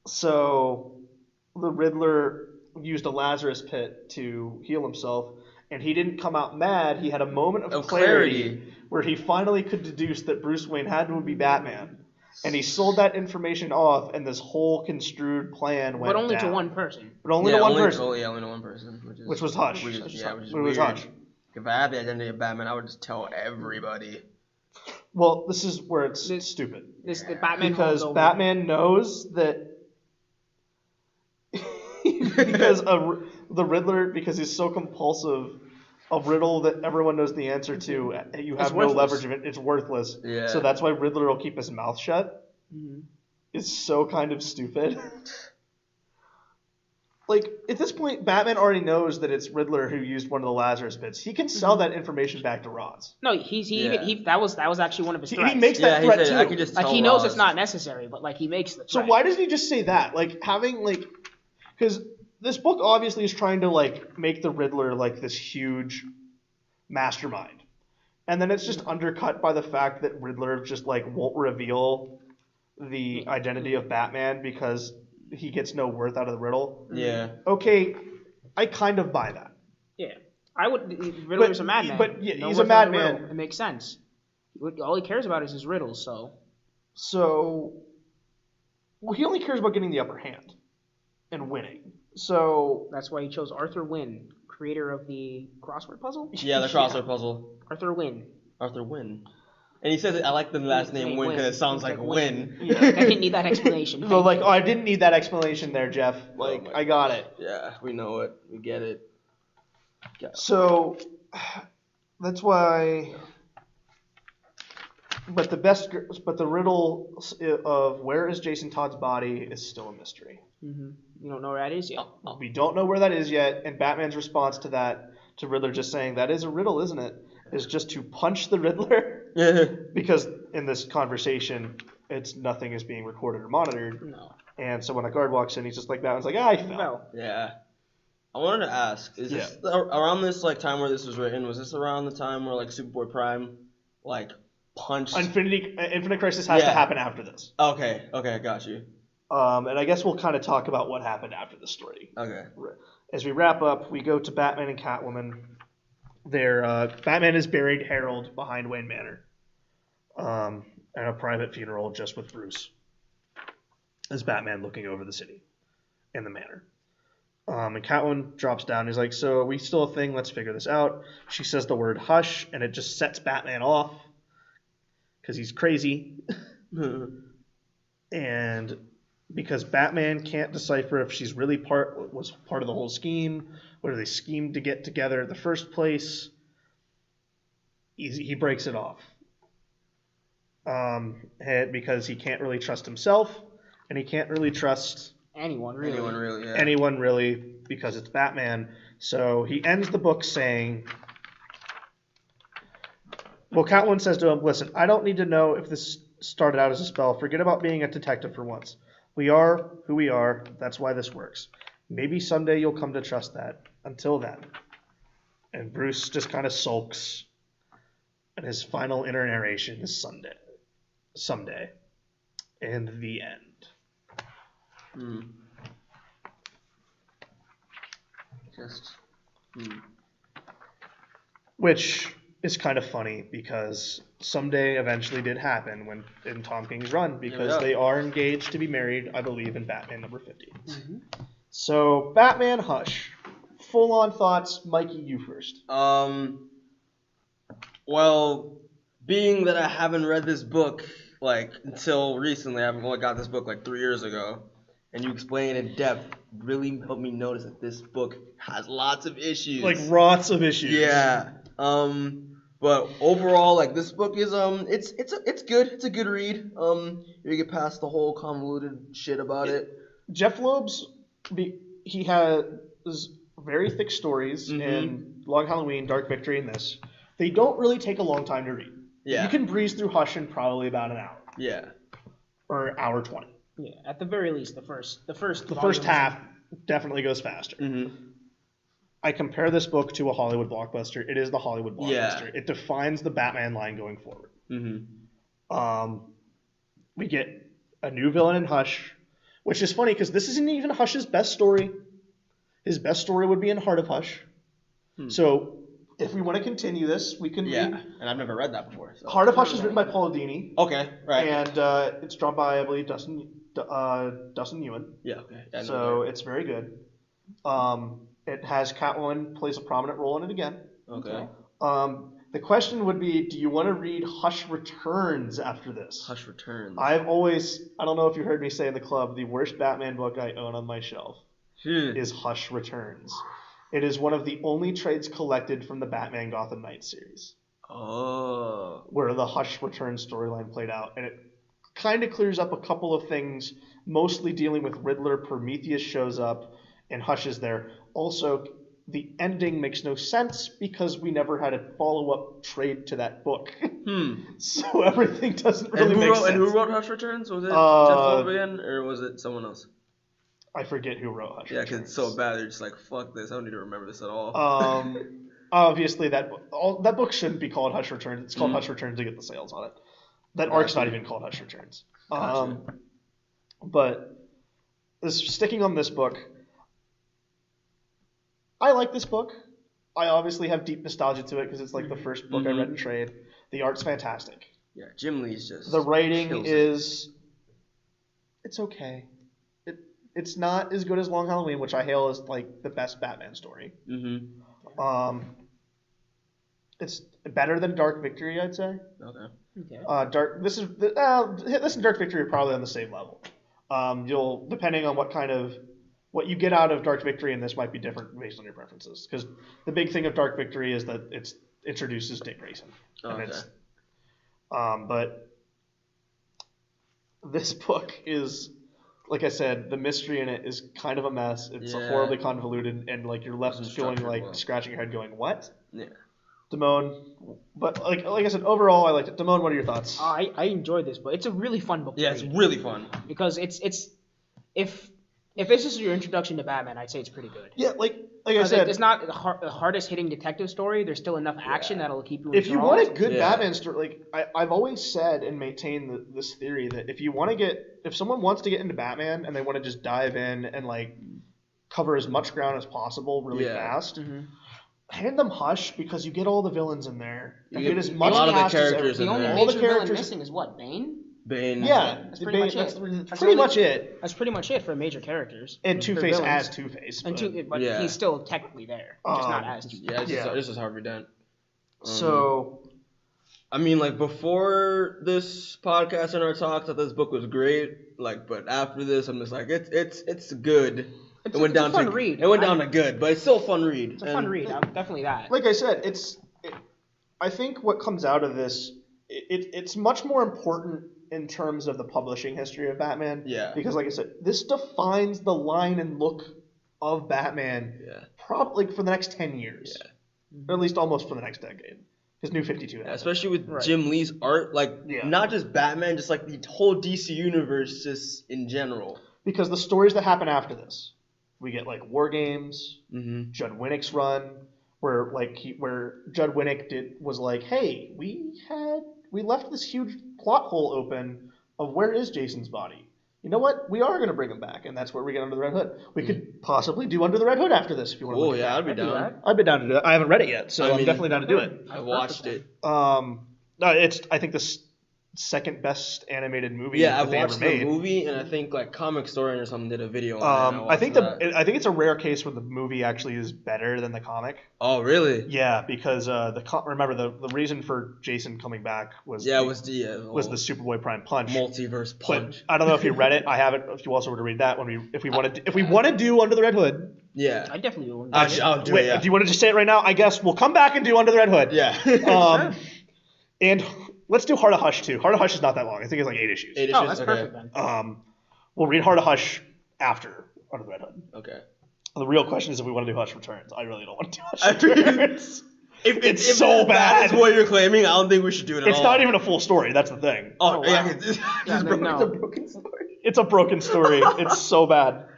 So the Riddler used a Lazarus pit to heal himself, and he didn't come out mad. He had a moment of clarity where he finally could deduce that Bruce Wayne had to be Batman. And he sold that information off, and this whole construed plan went But only down. to one person. But only to one person. only to one person. Which was Hush. Which is Which weird. was Hush. If I had the identity of Batman, I would just tell everybody. Well, this is where it's stupid. The Batman Because over. Batman knows that... because the Riddler, because he's so compulsive, a riddle that everyone knows the answer to, you have no leverage of it, it's worthless. Yeah. So that's why Riddler will keep his mouth shut. Mm-hmm. It's so kind of stupid. Like, at this point, Batman already knows that it's Riddler who used one of the Lazarus pits. He can sell that information back to Roz. No, that was actually one of his threats. He makes that threat, too. I could just tell he knows Roz. it's not necessary, but, like, he makes the threat. So why doesn't he just say that? Like, having, like... Because this book obviously is trying to, like, make the Riddler, like, this huge mastermind. And then it's just undercut by the fact that Riddler just, like, won't reveal the identity of Batman because he gets no worth out of the riddle. Yeah. Okay, I kind of buy that. Yeah. I would... Riddler's a madman. But yeah, No he's a worth out of the madman. riddle. It makes sense. All he cares about is his riddles, so... So... Well, he only cares about getting the upper hand and winning. So... That's why he chose Arthur Wynn, creator of the crossword puzzle? Yeah, the crossword puzzle. Arthur Wynn. Arthur Wynn. And he says, I like the last name Wynn because it sounds like Win. Yeah. I didn't need that explanation. So, like, I didn't need that explanation there, Jeff. Like, I got it. Yeah, we know it. We get it. So, that's why... But the riddle of where is Jason Todd's body is still a mystery. Mm-hmm. You don't know where that is yet. We don't know where that is yet, and Batman's response to that, to Riddler just saying, that is a riddle, isn't it? Is just to punch the Riddler. Because in this conversation, nothing is being recorded or monitored. No. And so when a guard walks in, he's just like, Batman's like, I fell. No. Yeah. I wanted to ask, is this around this like time where this was written, was this around the time where like Superboy Prime like punched Infinite Crisis has to happen after this. Okay, got you. And I guess we'll kind of talk about what happened after the story. Okay. As we wrap up, we go to Batman and Catwoman. Batman is buried Harold behind Wayne Manor, at a private funeral just with Bruce, as Batman looking over the city and the manor. And Catwoman drops down. He's like, so are we still a thing? Let's figure this out. She says the word hush, and it just sets Batman off because he's crazy. And because Batman can't decipher if she's really was part of the whole scheme, whether they schemed to get together in the first place, he breaks it off. Because he can't really trust himself, and he can't really trust anyone really. Anyone really, because it's Batman. So he ends the book saying, well, Catwoman says to him, listen, I don't need to know if this started out as a spell. Forget about being a detective for once. We are who we are. That's why this works. Maybe someday you'll come to trust that. Until then. And Bruce just kind of sulks. And his final inner narration is someday. And the end. Which is kind of funny because someday eventually did happen in Tom King's run, because they are engaged to be married, I believe, in Batman number 50. Mm-hmm. So Batman Hush. Full on thoughts, Mikey, you first. Well, being that I haven't read this book like until recently, I've only got this book like 3 years ago, and you explain it in depth, really helped me notice that this book has lots of issues. Like lots of issues. Yeah. But overall, like this book is it's good. It's a good read. You get past the whole convoluted shit about it. Jeff Loeb's he has very thick stories in Long Halloween, Dark Victory, and this. They don't really take a long time to read. Yeah. You can breeze through Hush in probably about an hour. Yeah. Or hour 20. Yeah, at the very least, the first half definitely goes faster. Mm-hmm. I compare this book to a Hollywood blockbuster. It is the Hollywood blockbuster. Yeah. It defines the Batman line going forward. Mm-hmm. We get a new villain in Hush, which is funny because this isn't even Hush's best story. His best story would be in Heart of Hush. So if we want to continue this, we can read. And I've never read that before. So. Heart of Hush is written by Paul Dini. Okay, right. And it's drawn by, I believe, Dustin Ewan. Yeah, okay. Yeah, so it's very good. It has Catwoman plays a prominent role in it again. Okay. The question would be, do you want to read Hush Returns after this? Hush Returns. I don't know if you heard me say in the club, the worst Batman book I own on my shelf is Hush Returns. It is one of the only trades collected from the Batman Gotham Knights series. Oh. Where the Hush Returns storyline played out. And it kind of clears up a couple of things, mostly dealing with Riddler. Prometheus shows up, and Hush is there. Also, the ending makes no sense because we never had a follow-up trade to that book. So everything doesn't really make sense. And who wrote Hush Returns? Was it Jeff Loeb again, or was it someone else? I forget who wrote Hush Returns. Yeah, because it's so bad. They're just like, fuck this. I don't need to remember this at all. Obviously, that book shouldn't be called Hush Returns. It's called Hush Returns to get the sales on it. That arc's not even called Hush Returns. Gotcha. But sticking on this book, I like this book. I obviously have deep nostalgia to it because it's like the first book I read in trade. The art's fantastic. Yeah, Jim Lee's just... The writing is... It's okay. It's not as good as Long Halloween, which I hail as like the best Batman story. It's better than Dark Victory, I'd say. Okay. This and Dark Victory are probably on the same level. You'll, depending on what you get out of Dark Victory, and this might be different based on your preferences. Because the big thing of Dark Victory is that it introduces Dick Grayson. But this book is, like I said, the mystery in it is kind of a mess. It's horribly convoluted, and like you're left feeling like scratching your head, going, "What?" Yeah. Demoan, but like I said, overall I liked it. Demoan, what are your thoughts? I enjoyed this book. It's a really fun book. Yeah, it's really fun because it's if this is your introduction to Batman, I'd say it's pretty good. Yeah, like I said, it's not the hardest hitting detective story. There's still enough action that'll keep you. If you want a good Batman story, like I've always said and maintained this theory that if someone wants to get into Batman and they want to just dive in and like cover as much ground as possible really fast, hand them Hush because you get all the villains in there. You get as much cast as characters in there. The only major villain missing is what, Bane? Yeah, that's pretty much it. That's pretty much it. That's pretty much it for major characters. And Two-Face as Two-Face. But he's still technically there, just not as Two-Face. This is Harvey Dent. So, I mean, like before this podcast and our talks, I thought this book was great. Like, but after this, I'm just like, it's good. It went down to good, but it's still a fun read. It's a fun read. Definitely that. Like I said, I think what comes out of this, it's much more important in terms of the publishing history of Batman. Yeah. Because, like I said, this defines the line and look of Batman. Yeah. Probably for the next 10 years. Yeah. Or at least almost for the next decade. Because New 52 has especially with Jim Lee's art, not just Batman, just like the whole DC universe, just in general. Because the stories that happen after this, we get like War Games, Judd Winnick's run, where Judd Winnick was like, hey, we left this huge plot hole open of where is Jason's body. You know what? We are going to bring him back, and that's where we get Under the Red Hood. We could possibly do Under the Red Hood after this if you want to. Oh yeah, I'd be down. I'd be down to do it. I haven't read it yet, so I'm definitely down to do it. I watched it. I think the second best animated movie I they watched ever made. The movie, and I think like Comic Story or something did a video on it. I think it's a rare case where the movie actually is better than the comic. Oh really? Yeah, because remember the reason for Jason coming back was the Superboy Prime Punch, multiverse punch. But I don't know if you read it. I haven't. If you also were to read that if we want to do Under the Red Hood. Yeah, I definitely will. I'll do it. Yeah. Do you want to just say it right now? I guess we'll come back and do Under the Red Hood. Yeah. And let's do Heart of Hush too. Heart of Hush is not that long. I think it's like 8 issues. 8 issues. That's perfect then. We'll read Heart of Hush after Under the Red Hood. Okay. The real question is if we want to do Hush Returns. I really don't want to do Hush Returns. It's so bad. That's what you're claiming. I don't think we should do it at all. It's not even a full story. That's the thing. Oh, yeah. It's a broken story. It's a broken story. It's so bad.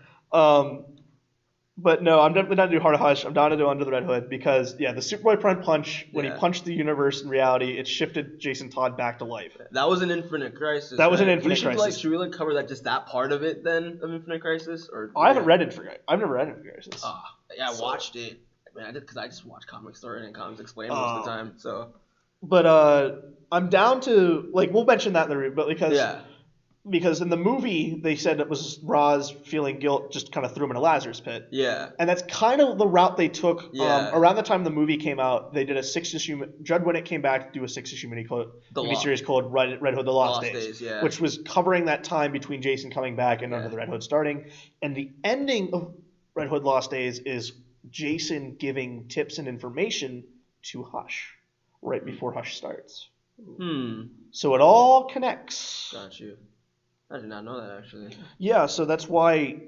But no, I'm definitely not to do Heart of Hush. I'm down to do Under the Red Hood because, yeah, the Superboy Prime punch, when he punched the universe in reality, it shifted Jason Todd back to life. That was an Infinite Crisis. That was an right? Infinite Crisis. Should we cover just that part of it then of Infinite Crisis? Or I haven't read Infinite. I've never read Infinite Crisis. Yeah, I watched it. I mean, I did because I just watch Comic Story and Comics Explained most of the time. So. But I'm down to we'll mention that in the review, but because in the movie they said it was Roz feeling guilt just kind of threw him in a Lazarus pit. Yeah. And that's kind of the route they took. Around the time the movie came out, they did a 6-issue. Judd Winnick came back to do a 6-issue miniseries called Red Hood: The Lost Days, which was covering that time between Jason coming back and Under the Red Hood starting. And the ending of Red Hood: Lost Days is Jason giving tips and information to Hush right before Hush starts. So it all connects. Got you. I did not know that, actually. Yeah, so that's why,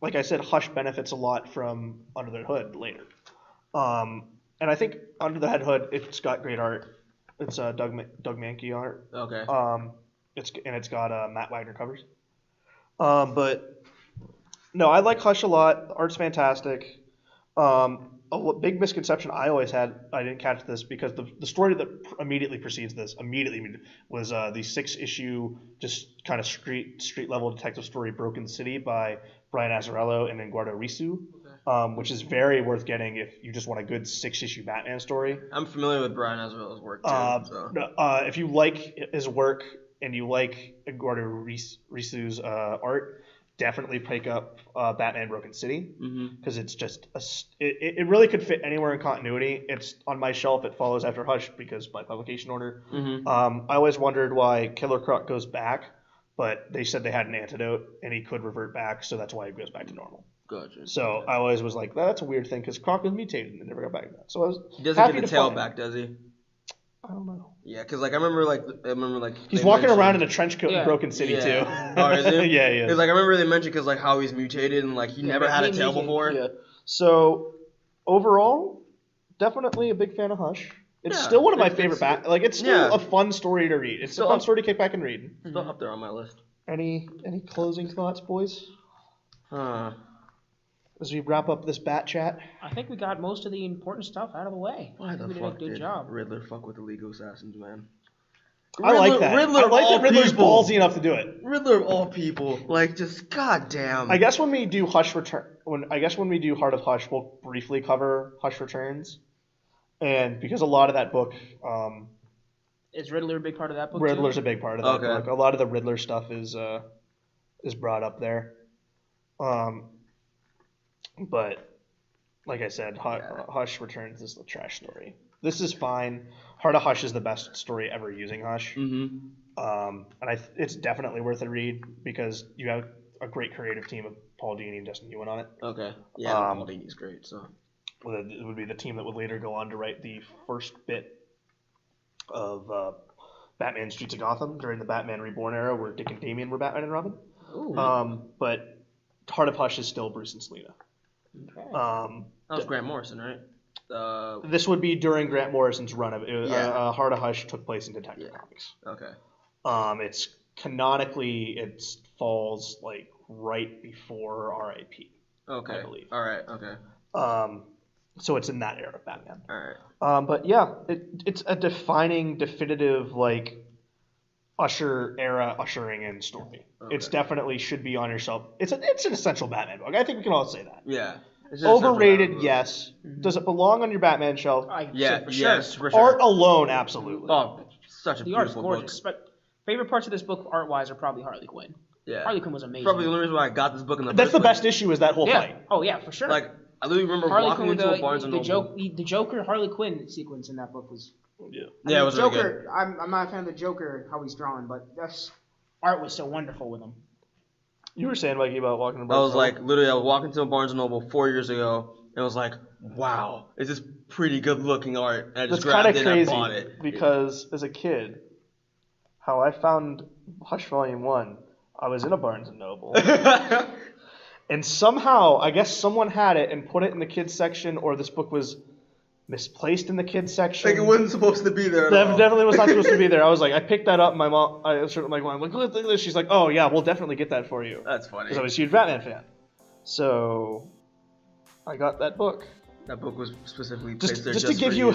like I said, Hush benefits a lot from Under the Hood later. And I think Under the Hood, it's got great art. It's Doug Mankey art. Okay. It's got Matt Wagner covers. But no, I like Hush a lot. The art's fantastic. A big misconception I always had, I didn't catch this because the story that immediately precedes this was the 6-issue just kind of street level detective story Broken City by Brian Azzarello and Eduardo Risu, which is very worth getting if you just want a good 6-issue Batman story. I'm familiar with Brian Azzarello's work too. If you like his work and you like Eduardo Risu's art, definitely pick up Batman Broken City because it's just it really could fit anywhere in continuity. It's on my shelf. It follows after Hush because by publication order. I always wondered why Killer Croc goes back, but they said they had an antidote and he could revert back, so that's why he goes back to normal. Gotcha. So I always was like, that's a weird thing because Croc was mutated and never got back to that. So I was he doesn't get the tail back, does he? I don't know. Yeah, because I remember he's walking around in a trench coat in Broken City too. Oh, is he? Yeah, yeah. Because I remember they mentioned how he's mutated and he never had a tail before. Yeah. So overall, definitely a big fan of Hush. It's still one of my favorite it's still a fun story to read. It's a fun story to kick back and read. Still up there on my list. Any closing thoughts, boys? As we wrap up this bat chat, I think we got most of the important stuff out of the way. Why the we did fuck a good did job. Riddler fuck with the League of Assassins, man? I like that. I like that Riddler's ballsy enough to do it. Riddler of all people, just goddamn. I guess when we do Heart of Hush, we'll briefly cover Hush Returns, and because a lot of that book, is Riddler a big part of that book? Riddler's too? a big part of that book. A lot of the Riddler stuff is brought up there. But like I said, Hush Returns is the trash story. This is fine. Heart of Hush is the best story ever using Hush. And it's definitely worth a read because you have a great creative team of Paul Dini and Justin Ewan on it. Okay. Yeah, Paul Dini's great. So it would be the team that would later go on to write the first bit of Batman Streets of Gotham during the Batman Reborn era, where Dick and Damian were Batman and Robin. But Heart of Hush is still Bruce and Selina. Okay. That was Grant Morrison, right? This would be during Grant Morrison's run of it. Heart of Hush took place in Detective Comics. Okay. It's canonically it falls right before R.I.P. Okay. I believe. All right. Okay. So it's in that era of Batman. All right. But yeah, it's a definitive Usher era ushering in story. Okay. It's definitely should be on your shelf. It's an essential Batman book. I think we can all say that. Yeah. Overrated, yes. Does it belong on your Batman shelf? Yeah, for sure. Yes, for sure. Art alone, absolutely. Oh, such a the art's beautiful gorgeous. book. But favorite parts of this book, art-wise, are probably Harley Quinn. Yeah. Harley Quinn was amazing. Probably the only reason why I got this book in the That's first the best issue is that whole fight. Oh yeah, for sure. I literally remember Harley walking Quinn, into a Barnes & Noble. The Joker Harley Quinn sequence in that book was. Yeah, it was Joker. really good. I'm not a fan of the Joker how he's drawn, but art was so wonderful with him. You were saying, Mikey, about walking to I was literally, I was walking to a Barnes & Noble 4 years ago, and I was like, wow, is this pretty good looking art? And I just grabbed it and I bought it. Because as a kid, how I found Hush Volume 1, I was in a Barnes & Noble. And somehow, I guess someone had it and put it in the kids section, or this book was misplaced in the kids section. It wasn't supposed to be there. Definitely was not supposed to be there. I was I picked that up. And my mom, I was like, look at this. She's like, oh yeah, we'll definitely get that for you. That's funny. Because I was a huge Batman fan. So, I got that book. That book was specifically Just placed there to give for you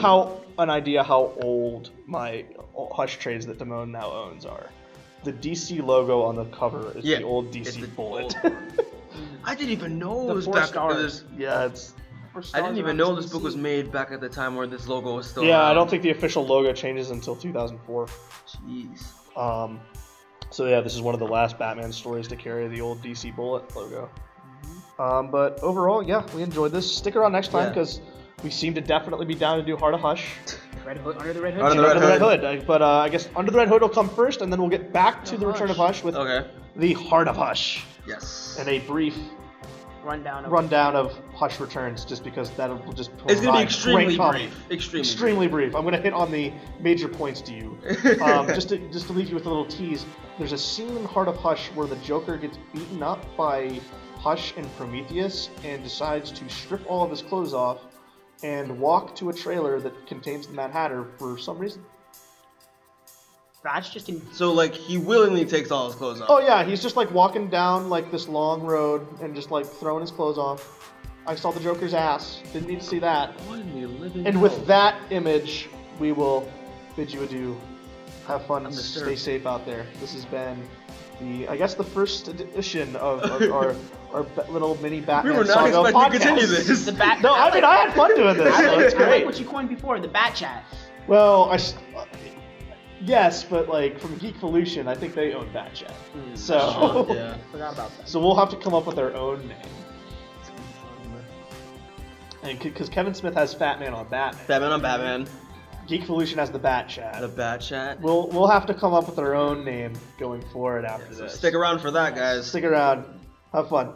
an idea how old my Hush trades that Demoan now owns are. The DC logo on the cover is the old DC bullet. I didn't even know The it was 4 back stars. Yeah, it's. I didn't even know this book was made back at the time where this logo was still Yeah, around. I don't think the official logo changes until 2004. Jeez. So yeah, this is one of the last Batman stories to carry the old DC bullet logo. But overall, yeah, we enjoyed this. Stick around next time because we seem to definitely be down to do Heart of Hush. Under the Red Hood. Under the Red Hood. But I guess Under the Red Hood will come first, and then we'll get back to the Return of Hush with the Heart of Hush. Yes. And a brief rundown of Hush Returns, just because that'll just provide it's gonna be extremely great brief. Extremely brief. I'm gonna hit on the major points to you. just to leave you with a little tease. There's a scene in Heart of Hush where the Joker gets beaten up by Hush and Prometheus and decides to strip all of his clothes off and walk to a trailer that contains the Mad Hatter for some reason. That's just So like he willingly takes all his clothes off. Oh yeah, he's just like walking down like this long road and just like throwing his clothes off. I saw the Joker's ass. Didn't need to see that. What in the living And with that image, we will bid you adieu. Have fun and disturbed. stay safe out there. This has been the first edition of our little mini Batman We were not Saga expecting podcast. to continue this. the bat. No, I mean I had fun doing this. So it's I like great. what you coined before, the Bat Chat. Well, yes, but like from Geekvolution, I think they own Bat Chat. So Yeah. Forgot about that. so we'll have to come up with our own name. And because Kevin Smith has Fat Man on Batman, Batman on Batman. Geekvolution has the Bat Chat. The Bat Chat. We'll have to come up with our own name going forward after So this. stick around for that, guys. Stick around. Have fun.